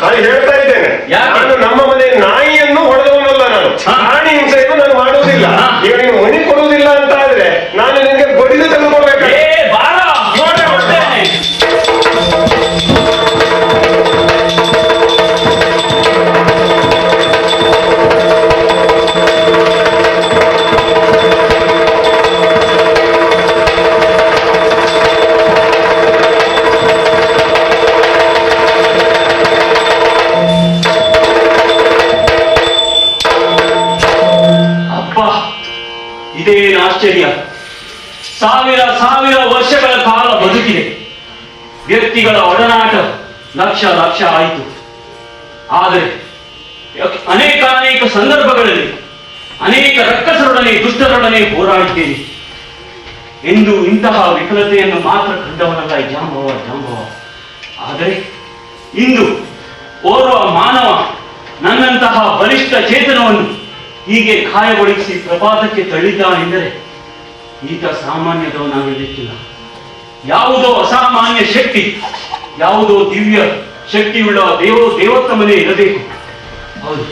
Speaker 2: ನಾನು ಹೇಳ್ತಾ ಇದ್ದೇನೆ, ನಾನು ನಮ್ಮ ಮನೆ ನಾಯಿಯನ್ನು ಹೊಡೆದವನಲ್ಲ. ನಾನು ಪ್ರಾಣಿ ಹಿಂಸೆಯನ್ನು ನಾನು ಮಾಡುವುದಿಲ್ಲ. ಈಗ ನೀನು ಮಣಿ ಕೊಡುವುದಿಲ್ಲ ಅಂತ ಆದ್ರೆ ನಾನು
Speaker 1: ಸಾವಿರ ಸಾವಿರ ವರ್ಷಗಳ ಕಾಲ ಬದುಕಿದೆ. ವ್ಯಕ್ತಿಗಳ ಒಡನಾಟ ಲಕ್ಷ ಲಕ್ಷ ಆಯಿತು. ಆದರೆ ಅನೇಕ ಸಂದರ್ಭಗಳಲ್ಲಿ ಅನೇಕ ರಕ್ಕಸರೊಡನೆ ದುಷ್ಟರೊಡನೆ ಹೋರಾಡಿದ್ದೇನೆ. ಎಂದು ಇಂತಹ ವಿಫಲತೆಯನ್ನು ಮಾತ್ರ ಕಂಡವನಲ್ಲ ಈ ಜಾಂಬವ. ಆದರೆ ಇಂದು ಓರ್ವ ಮಾನವ ನನ್ನಂತಹ ಬಲಿಷ್ಠ ಚೇತನವನ್ನು ಹೀಗೆ ಗಾಯಗೊಳಿಸಿ ಪ್ರಪಾತಕ್ಕೆ ತಳ್ಳಿದ್ದಾನೆಂದರೆ ಈತ ಸಾಮಾನ್ಯದವನಾಗಲಿಕ್ಕಿಲ್ಲ. ಯಾವುದೋ ಅಸಾಮಾನ್ಯ ಶಕ್ತಿ, ಯಾವುದೋ ದಿವ್ಯ ಶಕ್ತಿಯುಳ್ಳ ದೇವೋತ್ತಮನೇ ಇರಬೇಕು. ಹೌದು,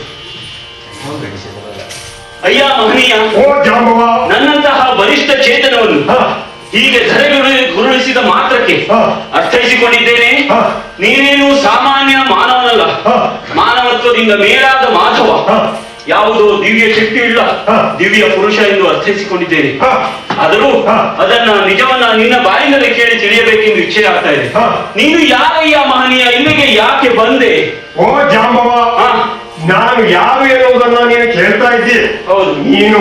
Speaker 1: ಅಯ್ಯ ಮಹನೀಯ,
Speaker 2: ಓ ಜಾಂಬವ,
Speaker 1: ನನ್ನಂತಹ ಬಲಿಷ್ಠ ಚೇತನವನ್ನು ಹೀಗೆ ಧರೆಗುರುಳಿಸಿದ ಮಾತ್ರಕ್ಕೆ ಅರ್ಥೈಸಿಕೊಂಡಿದ್ದೇನೆ. ನೀನೇನು ಸಾಮಾನ್ಯ ಮಾನವನಲ್ಲ, ಮಾನವತ್ವದಿಂದ ಮೇಲಾದ ಮಾಧವ, ಯಾವುದೋ ದಿವ್ಯ ಶಕ್ತಿಯುಳ್ಳ ದಿವ್ಯ ಪುರುಷ ಎಂದು ಅರ್ಥೈಸಿಕೊಂಡಿದ್ದೇನೆ. ಆದರೂ ಅದನ್ನ ನಿಜವನ್ನ ನಿನ್ನ ಬಾಯಿಂದಲೇ ಕೇಳಿ ತಿಳಿಯಬೇಕೆಂದು ಇಚ್ಛೆ ಆಗ್ತಾ ಇದೆ. ನೀನು ಯಾರಯ್ಯ ಮಹನೀಯ, ಇಲ್ಲಿಗೆ ಯಾಕೆ ಬಂದೆ?
Speaker 2: ಓ ಜಾಂಬವ, ನಾನು ಯಾರು ಎನ್ನುವುದನ್ನ ನೀನು ಕೇಳ್ತಾ ಇದ್ದೀಯ.
Speaker 1: ಹೌದು,
Speaker 2: ನೀನು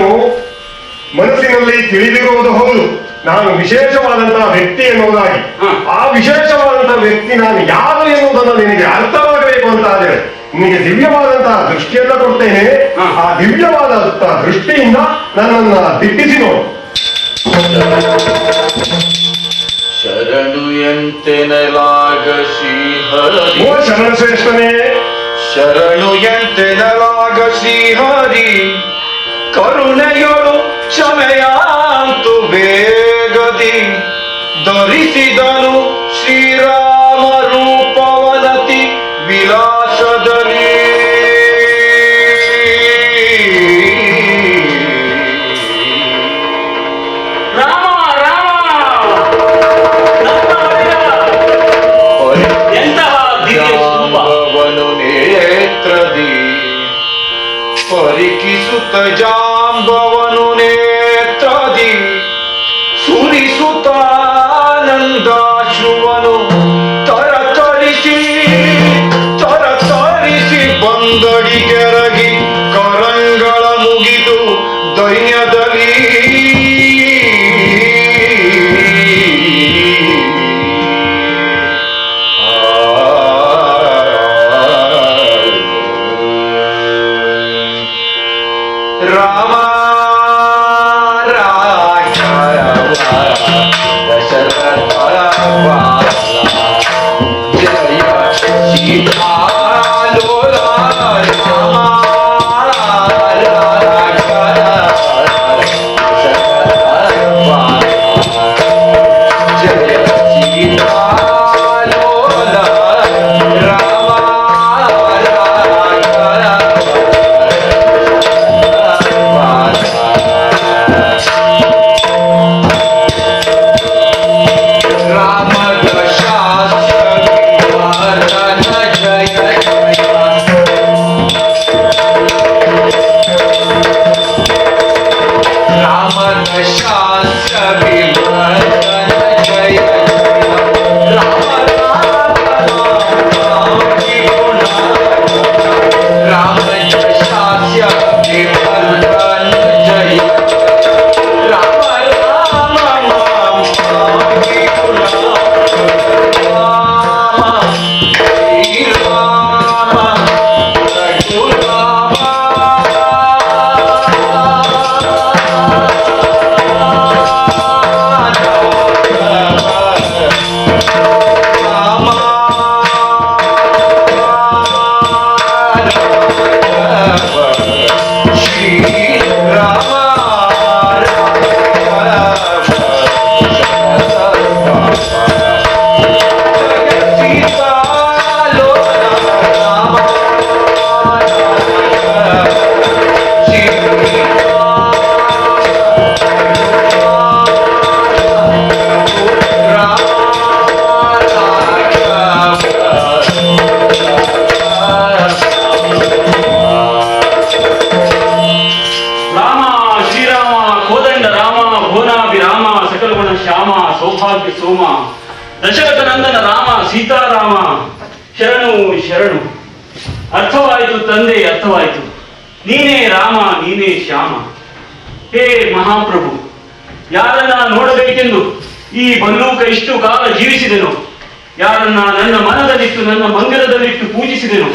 Speaker 2: ಮನಸ್ಸಿನಲ್ಲಿ ತಿಳಿದಿರುವುದು ಹೌದು, ನಾನು ವಿಶೇಷವಾದಂತಹ ವ್ಯಕ್ತಿ ಎನ್ನುವುದಾಗಿ. ಆ ವಿಶೇಷವಾದಂತಹ ವ್ಯಕ್ತಿ ನಾನು ಯಾರು ಎನ್ನುವುದನ್ನು ನಿನಗೆ ಅರ್ಥವಾಗಬೇಕು ಅಂತ ಆದರೆ ನಿನಗೆ ದಿವ್ಯವಾದಂತಹ ದೃಷ್ಟಿಯನ್ನ ಕೊಡ್ತೇನೆ. ಆ ದಿವ್ಯವಾದಂತಹ ದೃಷ್ಟಿಯಿಂದ ನನ್ನನ್ನ ದಿಟ್ಟಿಸಿ ನೋಡು.
Speaker 3: ಶರಣು ಎಂತೆನಲಾಗ ಶ್ರೀಹರಿ,
Speaker 2: ಓ ಶರಣ ಶ್ರೇಷ್ಠನೇ,
Speaker 3: ಶರಣು ಎಂತೆನಲಾಗ ಶ್ರೀಹರಿ, ಕರುಣೆಯೊಳು ಕ್ಷಮೆಯಾಂತು ಬೇಗದಿ ಧರಿಸಿದನು ಶ್ರೀರಾಮ ರೂಪವನತಿ ವಿಲಾಸದಲ್ಲಿ. ಪರಿಕಿಸುತ್ತ ಜಾಂಬವನು ನೇತ್ರದಿ ಸುರಿಸುತ್ತಾನಂದಾಶ್ರುವನು ತರತರಿಸಿ ಬಂದಡಿ ಕೆರಗಿ ಕರಂಗಳ ಮುಗಿದು ದೈನ್ಯದಲ್ಲಿ ರಾಮ ಜಯ ಸೀತಾ ಲೋಲಾ ರಾಮ ಜಯ ಸೀತಾ ಲೋಲಾ ರಾಮ
Speaker 1: ಸೌಭಾಗ್ಯ ಸೋಮ ದಶರಥ ನಂದನ ರಾಮ ಸೀತಾರಾಮ ಶರಣು ಶರಣು. ಅರ್ಥವಾಯಿತು ತಂದೆ, ಅರ್ಥವಾಯಿತು. ನೀನೇ ರಾಮ, ನೀನೇ ಶ್ಯಾಮ. ಹೇ ಮಹಾಪ್ರಭು, ಯಾರನ್ನ ನೋಡಬೇಕೆಂದು ಈ ಬಲ್ಲೂಕ ಇಷ್ಟು ಕಾಲ ಜೀವಿಸಿದೆನು, ಯಾರನ್ನ ನನ್ನ ಮನದಲ್ಲಿಟ್ಟು ನನ್ನ ಮಂದಿರದಲ್ಲಿಟ್ಟು ಪೂಜಿಸಿದೆನು,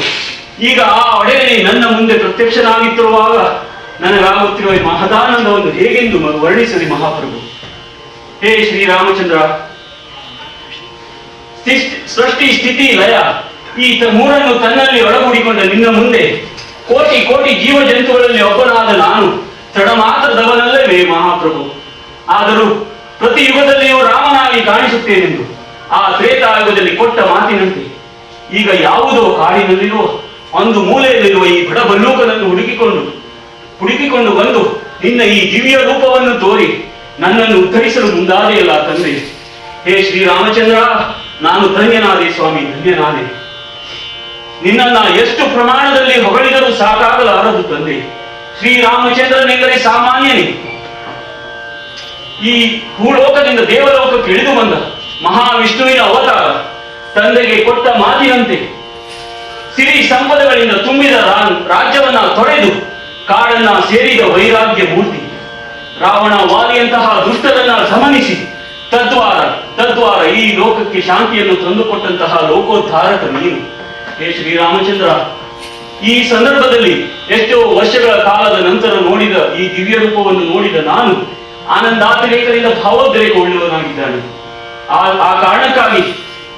Speaker 1: ಈಗ ಆ ಒಡೆಯನೇ ನನ್ನ ಮುಂದೆ ಪ್ರತ್ಯಕ್ಷನಾಗಿತ್ತಿರುವಾಗ ನನಗಾಗುತ್ತಿರುವ ಈ ಮಹದಾನಂದವನ್ನು ಹೇಗೆಂದು ವರ್ಣಿಸಲಿ ಮಹಾಪ್ರಭು. ಹೇ ಶ್ರೀರಾಮಚಂದ್ರ, ಸೃಷ್ಟಿ ಸ್ಥಿತಿ ಲಯ ಈ ಮೂರನ್ನು ತನ್ನಲ್ಲಿ ಒಳಗೂಡಿಕೊಂಡ ನಿನ್ನ ಮುಂದೆ ಕೋಟಿ ಕೋಟಿ ಜೀವ ಜಂತುಗಳಲ್ಲಿ ಒಬ್ಬನಾದ ನಾನು ತಡಮಾತ್ರದವನಲ್ಲವೇ ಮಹಾಪ್ರಭು. ಆದರೂ ಪ್ರತಿ ಯುಗದಲ್ಲಿಯೂ ರಾಮನಾಗಿ ಕಾಣಿಸುತ್ತೇನೆಂದು ಆ ತ್ರೇತಾಯುಗದಲ್ಲಿ ಕೊಟ್ಟ ಮಾತಿನಂತೆ ಈಗ ಯಾವುದೋ ಕಾಡಿನಲ್ಲಿರುವ ಒಂದು ಮೂಲೆಯಲ್ಲಿರುವ ಈ ಬಡ ಬಲ್ಲೂಕನನ್ನು ಹುಡುಕಿಕೊಂಡು ಬಂದು ನಿನ್ನ ಈ ದಿವ್ಯ ರೂಪವನ್ನು ತೋರಿ ನನ್ನನ್ನು ಉದ್ಧರಿಸಲು ಮುಂದಾದೆಯಲ್ಲ ತಂದೆ. ಹೇ ಶ್ರೀರಾಮಚಂದ್ರ, ನಾನು ಧನ್ಯನಾದೆ ಸ್ವಾಮಿ, ಧನ್ಯನಾದೆ. ನಿನ್ನನ್ನ ಎಷ್ಟು ಪ್ರಮಾಣದಲ್ಲಿ ಹೊಗಳಿದರೂ ಸಾಕಾಗಲಾರದು ತಂದೆ. ಶ್ರೀರಾಮಚಂದ್ರನೆಂದರೆ ಸಾಮಾನ್ಯನೇ, ಈ ಭೂಲೋಕದಿಂದ ದೇವಲೋಕಕ್ಕೆ ಇಳಿದು ಬಂದ ಮಹಾವಿಷ್ಣುವಿನ ಅವತಾರ. ತಂದೆಗೆ ಕೊಟ್ಟ ಮಾತಿನಂತೆ ಸಿರಿ ಸಂಪದಗಳಿಂದ ತುಂಬಿದ ರಾಜ್ಯವನ್ನ ತೊರೆದು ಕಾಡನ್ನ ಸೇರಿದ ವೈರಾಗ್ಯ ಮೂರ್ತಿ. ರಾವಣ ವಾಲಿಯಂತಹ ದುಷ್ಟರನ್ನ ಗಮನಿಸಿ ತದ್ವಾರ ಈ ಲೋಕಕ್ಕೆ ಶಾಂತಿಯನ್ನು ತಂದುಕೊಟ್ಟಂತಹ ಲೋಕೋದ್ಧಾರಕ ನೀನು. ಹೇ ಶ್ರೀರಾಮಚಂದ್ರ, ಈ ಸಂದರ್ಭದಲ್ಲಿ ಎಷ್ಟೋ ವರ್ಷಗಳ ಕಾಲದ ನಂತರ ನೋಡಿದ ಈ ದಿವ್ಯ ರೂಪವನ್ನು ನೋಡಿದ ನಾನು ಆನಂದಾತಿರೇಕದಿಂದ ಭಾವೋದ್ರೇಕ ಉಳ್ಳವನಾಗಿದ್ದಾನೆ. ಆ ಕಾರಣಕ್ಕಾಗಿ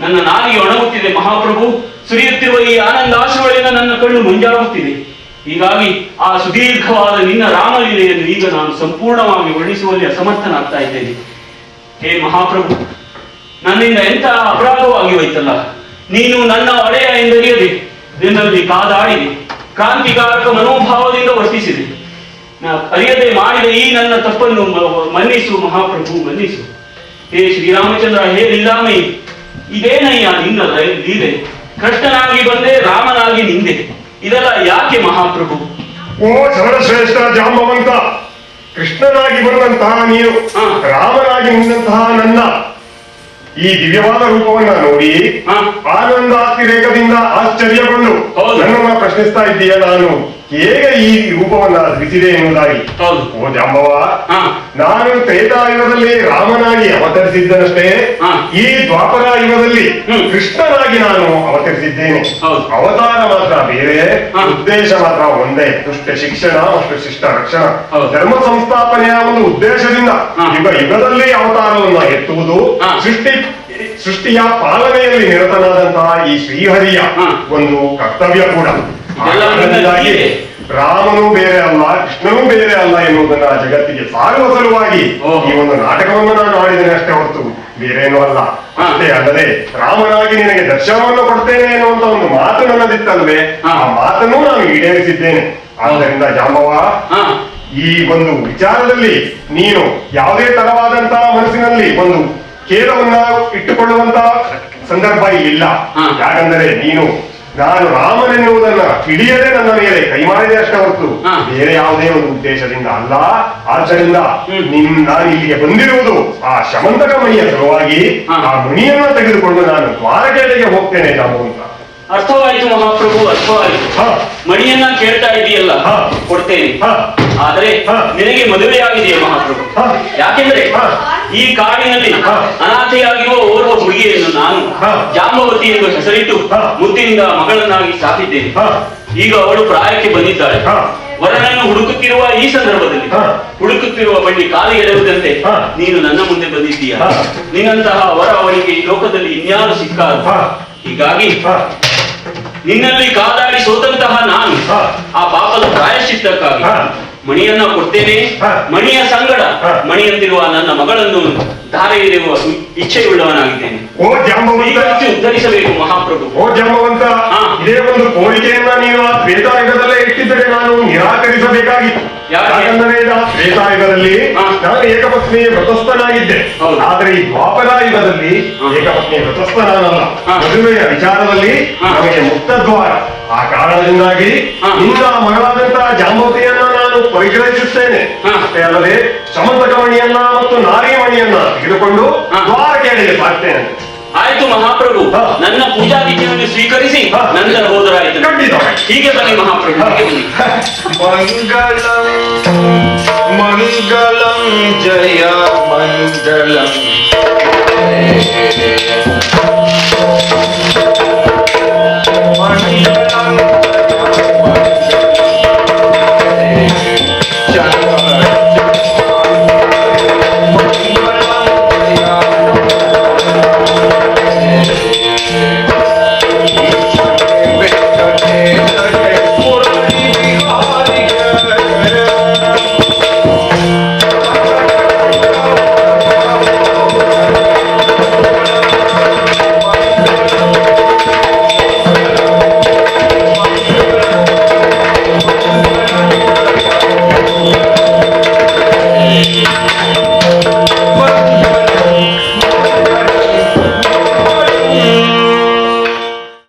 Speaker 1: ನನ್ನ ನಾಲಿಗೆ ಒಣಗುತ್ತಿದೆ ಮಹಾಪ್ರಭು. ಸುರಿಯುತ್ತಿರುವ ಈ ಆನಂದಾಶ್ರುಗಳಿಂದ ನನ್ನ ಕಣ್ಣು ಮಂಜಾಗುತ್ತಿದೆ. ಹೀಗಾಗಿ ಆ ಸುದೀರ್ಘವಾದ ನಿನ್ನ ರಾಮಲೀಲೆಯನ್ನು ಈಗ ನಾನು ಸಂಪೂರ್ಣವಾಗಿ ವರ್ಣಿಸುವಲ್ಲಿ ಅಸಮರ್ಥನಾಗ್ತಾ ಇದ್ದೇನೆ. ಹೇ ಮಹಾಪ್ರಭು, ನನ್ನಿಂದ ಎಂಥ ಅಪರಾಧವಾಗಿ ಹೋಯ್ತಲ್ಲ. ನೀನು ನನ್ನ ಒಡೆಯ ಎಂದರಿಯದೆ ನಿನ್ನಲ್ಲಿ ಕಾದಾಡಿದೆ, ಕ್ರಾಂತಿಕಾರಕ ಮನೋಭಾವದಿಂದ ವರ್ತಿಸಿದೆ. ಅರಿಯದೆ ಮಾಡಿದ ಈ ನನ್ನ ತಪ್ಪನ್ನು ಮನ್ನಿಸು ಮಹಾಪ್ರಭು, ಮನ್ನಿಸು. ಹೇ ಶ್ರೀರಾಮಚಂದ್ರ, ಹೇ ಲೀಲಾಮಯಿ, ಇದೇನಯ್ಯ ನಿನ್ನ ಲೀಲೆ? ಕೃಷ್ಣನಾಗಿ ಬಂದೆ, ರಾಮನಾಗಿ ನಿಂದೆ, ಇದೆಲ್ಲ ಯಾಕೆ ಮಹಾಪ್ರಭು?
Speaker 2: ಓ ಸರ್ವಶ್ರೇಷ್ಠ ಜಾಂಬವಂತ, ಕೃಷ್ಣನಾಗಿ ಬಂದಂತಹ ನೀನು ರಾಮನಾಗಿ ನಿಂತಹ ನನ್ನ ಈ ದಿವ್ಯವಾದ ರೂಪವನ್ನ ನೋಡಿ ಆನಂದಾತಿರೇಕದಿಂದ ಆಶ್ಚರ್ಯಗೊಂಡು ನನ್ನನ್ನ ಪ್ರಶ್ನಿಸ್ತಾ ಇದ್ದೀಯ ನಾನು ಹೇಗೆ ಈ ರೂಪವನ್ನ ಧರಿಸಿದೆ ಎನ್ನುವುದಾಗಿ. ಓ ಜಾಂಬವ, ನಾನು ತ್ರೇತಾಯುಗದಲ್ಲಿ ರಾಮನಾಗಿ ಅವತರಿಸಿದ್ದನಷ್ಟೇ, ಈ ದ್ವಾಪರ ಯುಗದಲ್ಲಿ ಕೃಷ್ಣನಾಗಿ ನಾನು ಅವತರಿಸಿದ್ದೇನೆ. ಅವತಾರ ಮಾತ್ರ ಬೇರೆ, ಉದ್ದೇಶ ಮಾತ್ರ ಒಂದೇ. ದುಷ್ಟ ಶಿಕ್ಷಣ ಮತ್ತು ಶಿಷ್ಟ ರಕ್ಷಣ, ಧರ್ಮ ಸಂಸ್ಥಾಪನೆಯ ಒಂದು ಉದ್ದೇಶದಿಂದ ಯುಗದಲ್ಲಿ ಅವತಾರವನ್ನ ಎತ್ತುವುದು ಸೃಷ್ಟಿಯ ಪಾಲನೆಯಲ್ಲಿ ನಿರತನಾದಂತಹ ಈ ಶ್ರೀಹರಿಯ ಒಂದು ಕರ್ತವ್ಯ ಕೂಡ. ರಾಮನು ಬೇರೆ ಅಲ್ಲ, ಕೃಷ್ಣನೂ ಬೇರೆ ಅಲ್ಲ ಎನ್ನುವುದನ್ನ ಜಗತ್ತಿಗೆ ಸಾರುವ ಸಲುವಾಗಿ ಈ ಒಂದು ನಾಟಕವನ್ನು ನಾನು ಆಡಿದ್ದೇನೆ ಅಷ್ಟೇ ಹೊರತು ಬೇರೇನೂ ಅಲ್ಲ. ಅಷ್ಟೇ ಅಲ್ಲದೆ ರಾಮನಾಗಿ ನಿನಗೆ ದರ್ಶನವನ್ನು ಕೊಡ್ತೇನೆ ಎನ್ನುವಂತ ಒಂದು ಮಾತು ನನ್ನದಿತ್ತಲ್ವೇ, ಆ ಮಾತನ್ನು ನಾನು ಈಡೇರಿಸಿದ್ದೇನೆ. ಆದ್ದರಿಂದ ಜಾಂಬವ, ಈ ಒಂದು ವಿಚಾರದಲ್ಲಿ ನೀನು ಯಾವುದೇ ತರವಾದಂತಹ ಮನಸ್ಸಿನಲ್ಲಿ ಒಂದು ಖೇದವನ್ನ ಇಟ್ಟುಕೊಳ್ಳುವಂತ ಸಂದರ್ಭ ಇಲ್ಲ. ಯಾಕಂದರೆ ನಾನು ರಾಮನೆನ್ನುವುದನ್ನ ಹಿಡಿಯದೆ ನನ್ನ ಮೇಲೆ ಕೈ ಮಾಡಿದೆ ಅಷ್ಟೇ ಹೊರತು ಬೇರೆ ಯಾವುದೇ ಒಂದು ಉದ್ದೇಶದಿಂದ ಅಲ್ಲ. ಆದ್ದರಿಂದ ನಾನು ಇಲ್ಲಿಗೆ ಬಂದಿರುವುದು ಆ ಶಮಂತಕ ಮಣಿಯ ಸಲುವಾಗಿ. ಆ ಮಣಿಯನ್ನ ತೆಗೆದುಕೊಂಡು ನಾನು ದ್ವಾರಕೆಗೆ ಹೋಗ್ತೇನೆ ಜಾಂಬವಂತ.
Speaker 1: ಅರ್ಥವಾಯಿತು ಮಹಾಪ್ರಭು, ಅರ್ಥವಾಯಿತು. ಮಣಿಯನ್ನ ಕೇಳ್ತಾ ಇದೆಯಲ್ಲ, ಕೊಡ್ತೇನೆ. ಆದರೆ ನಿನಗೆ ಮದುವೆ ಆಗಿದೆಯಾ ಮಹಾಪ್ರಭು? ಯಾಕೆಂದ್ರೆ ಈ ಕಾಡಿನಲ್ಲಿ ಅನಾಥೆಯಾಗಿರುವ ಓರ್ವ ಹುಡುಗಿಯನ್ನು ನಾನು ಜಾಂಬವತಿ ಎಂದು ಹೆಸರಿಟ್ಟು ಮುದ್ದಿನಿಂದ ಮಗಳನ್ನಾಗಿ ಸಾಕಿದ್ದೇನೆ. ಈಗ ಅವಳು ಪ್ರಾಯಕ್ಕೆ ಬಂದಿದ್ದಾಳೆ. ವರನನ್ನು ಹುಡುಕುತ್ತಿರುವ ಈ ಸಂದರ್ಭದಲ್ಲಿ ಹುಡುಕುತ್ತಿರುವ ಬಳ್ಳಿ ಕಾಲಿ ಎಳೆಯುವುದಂತೆ ನೀನು ನನ್ನ ಮುಂದೆ ಬಂದಿದ್ದೀಯ. ನಿನ್ನಂತಹ ವರ ಅವಳಿಗೆ ಈ ಲೋಕದಲ್ಲಿ ಇನ್ಯಾರು ಸಿಕ್ಕಾರು. ಹೀಗಾಗಿ ನಿನ್ನಲ್ಲಿ ಕಾದಾಡಿ ಸೋತಂತಹ ನಾನು ಆ ಪಾಪದ ಪ್ರಾಯಶ್ಚಿತ್ತಕ್ಕಾಗಿ ಮಣಿಯನ್ನ ಕೊಡ್ತೇನೆ. ಮಣಿಯ ಸಂಗಡ ಮಣಿಯಂತಿರುವ ನನ್ನ ಮಗಳನ್ನು ಧಾರೆ ಎರೆಯುವ ಇಚ್ಛೆಯುಳ್ಳವನಾಗಿದ್ದೇನೆ.
Speaker 2: ಓ ಜಾಂಬವಂತ,
Speaker 1: ಉದ್ಧರಿಸಬೇಕು ಮಹಾಪ್ರಭು.
Speaker 2: ಓ ಜಾಂಬವಂತ, ಇದೇ ಒಂದು ಕೋರಿಕೆಯನ್ನ ನೀನು ಆ ತ್ರೇತಾಯುಗದಲ್ಲೇ ಇಟ್ಟಿದ್ದರೆ ನಾನು ನಿರಾಕರಿಸಬೇಕಾಗಿತ್ತು. ಯಾಕಂದರೆ ತ್ರೇತಾಯುಗದಲ್ಲಿ ನಾನು ಏಕಪತ್ನಿ ವ್ರತಸ್ಥನಾಗಿದ್ದೆ. ಆದರೆ ಈ ದ್ವಾಪರ ಯುಗದಲ್ಲಿ ಏಕಪತ್ನಿ ವ್ರತಸ್ಥ ನಾನಲ್ಲ. ಮದುವೆಯ ವಿಚಾರದಲ್ಲಿ ನಮಗೆ ಮುಕ್ತದ್ವಾರ. ಆ ಕಾರಣದಿಂದಾಗಿ ನಿನ್ನ ಮಗಳಾದಂತಹ ಜಾಂಬವತಿಯನ್ನ ನಾನು ಪರಿಗ್ರಹಿಸುತ್ತೇನೆ. ಅಷ್ಟೇ ಅಲ್ಲದೆ ಶಮಂತಕಮಣಿಯನ್ನ ಮತ್ತು ನಾರಿಮಣಿಯನ್ನ ತೆಗೆದುಕೊಂಡು ದ್ವಾರಕೆಯಡೆಗೆ ಸಾಕ್ತೇನೆ.
Speaker 1: ಆಯ್ತು ಮಹಾಪ್ರಭು, ನನ್ನ ಪೂಜಾತಿಥ್ಯವನ್ನು ಸ್ವೀಕರಿಸಿ ನಂತರ ಹೋದರಾಯಿತು.
Speaker 2: ಖಂಡಿತ.
Speaker 1: ಹೀಗೆ ಬನ್ನಿ ಮಹಾಪ್ರಭು, ಹೀಗೆ ಬನ್ನಿ.
Speaker 3: ಮಂಗಳಂ ಮಂಗಳಂ जय मंगलम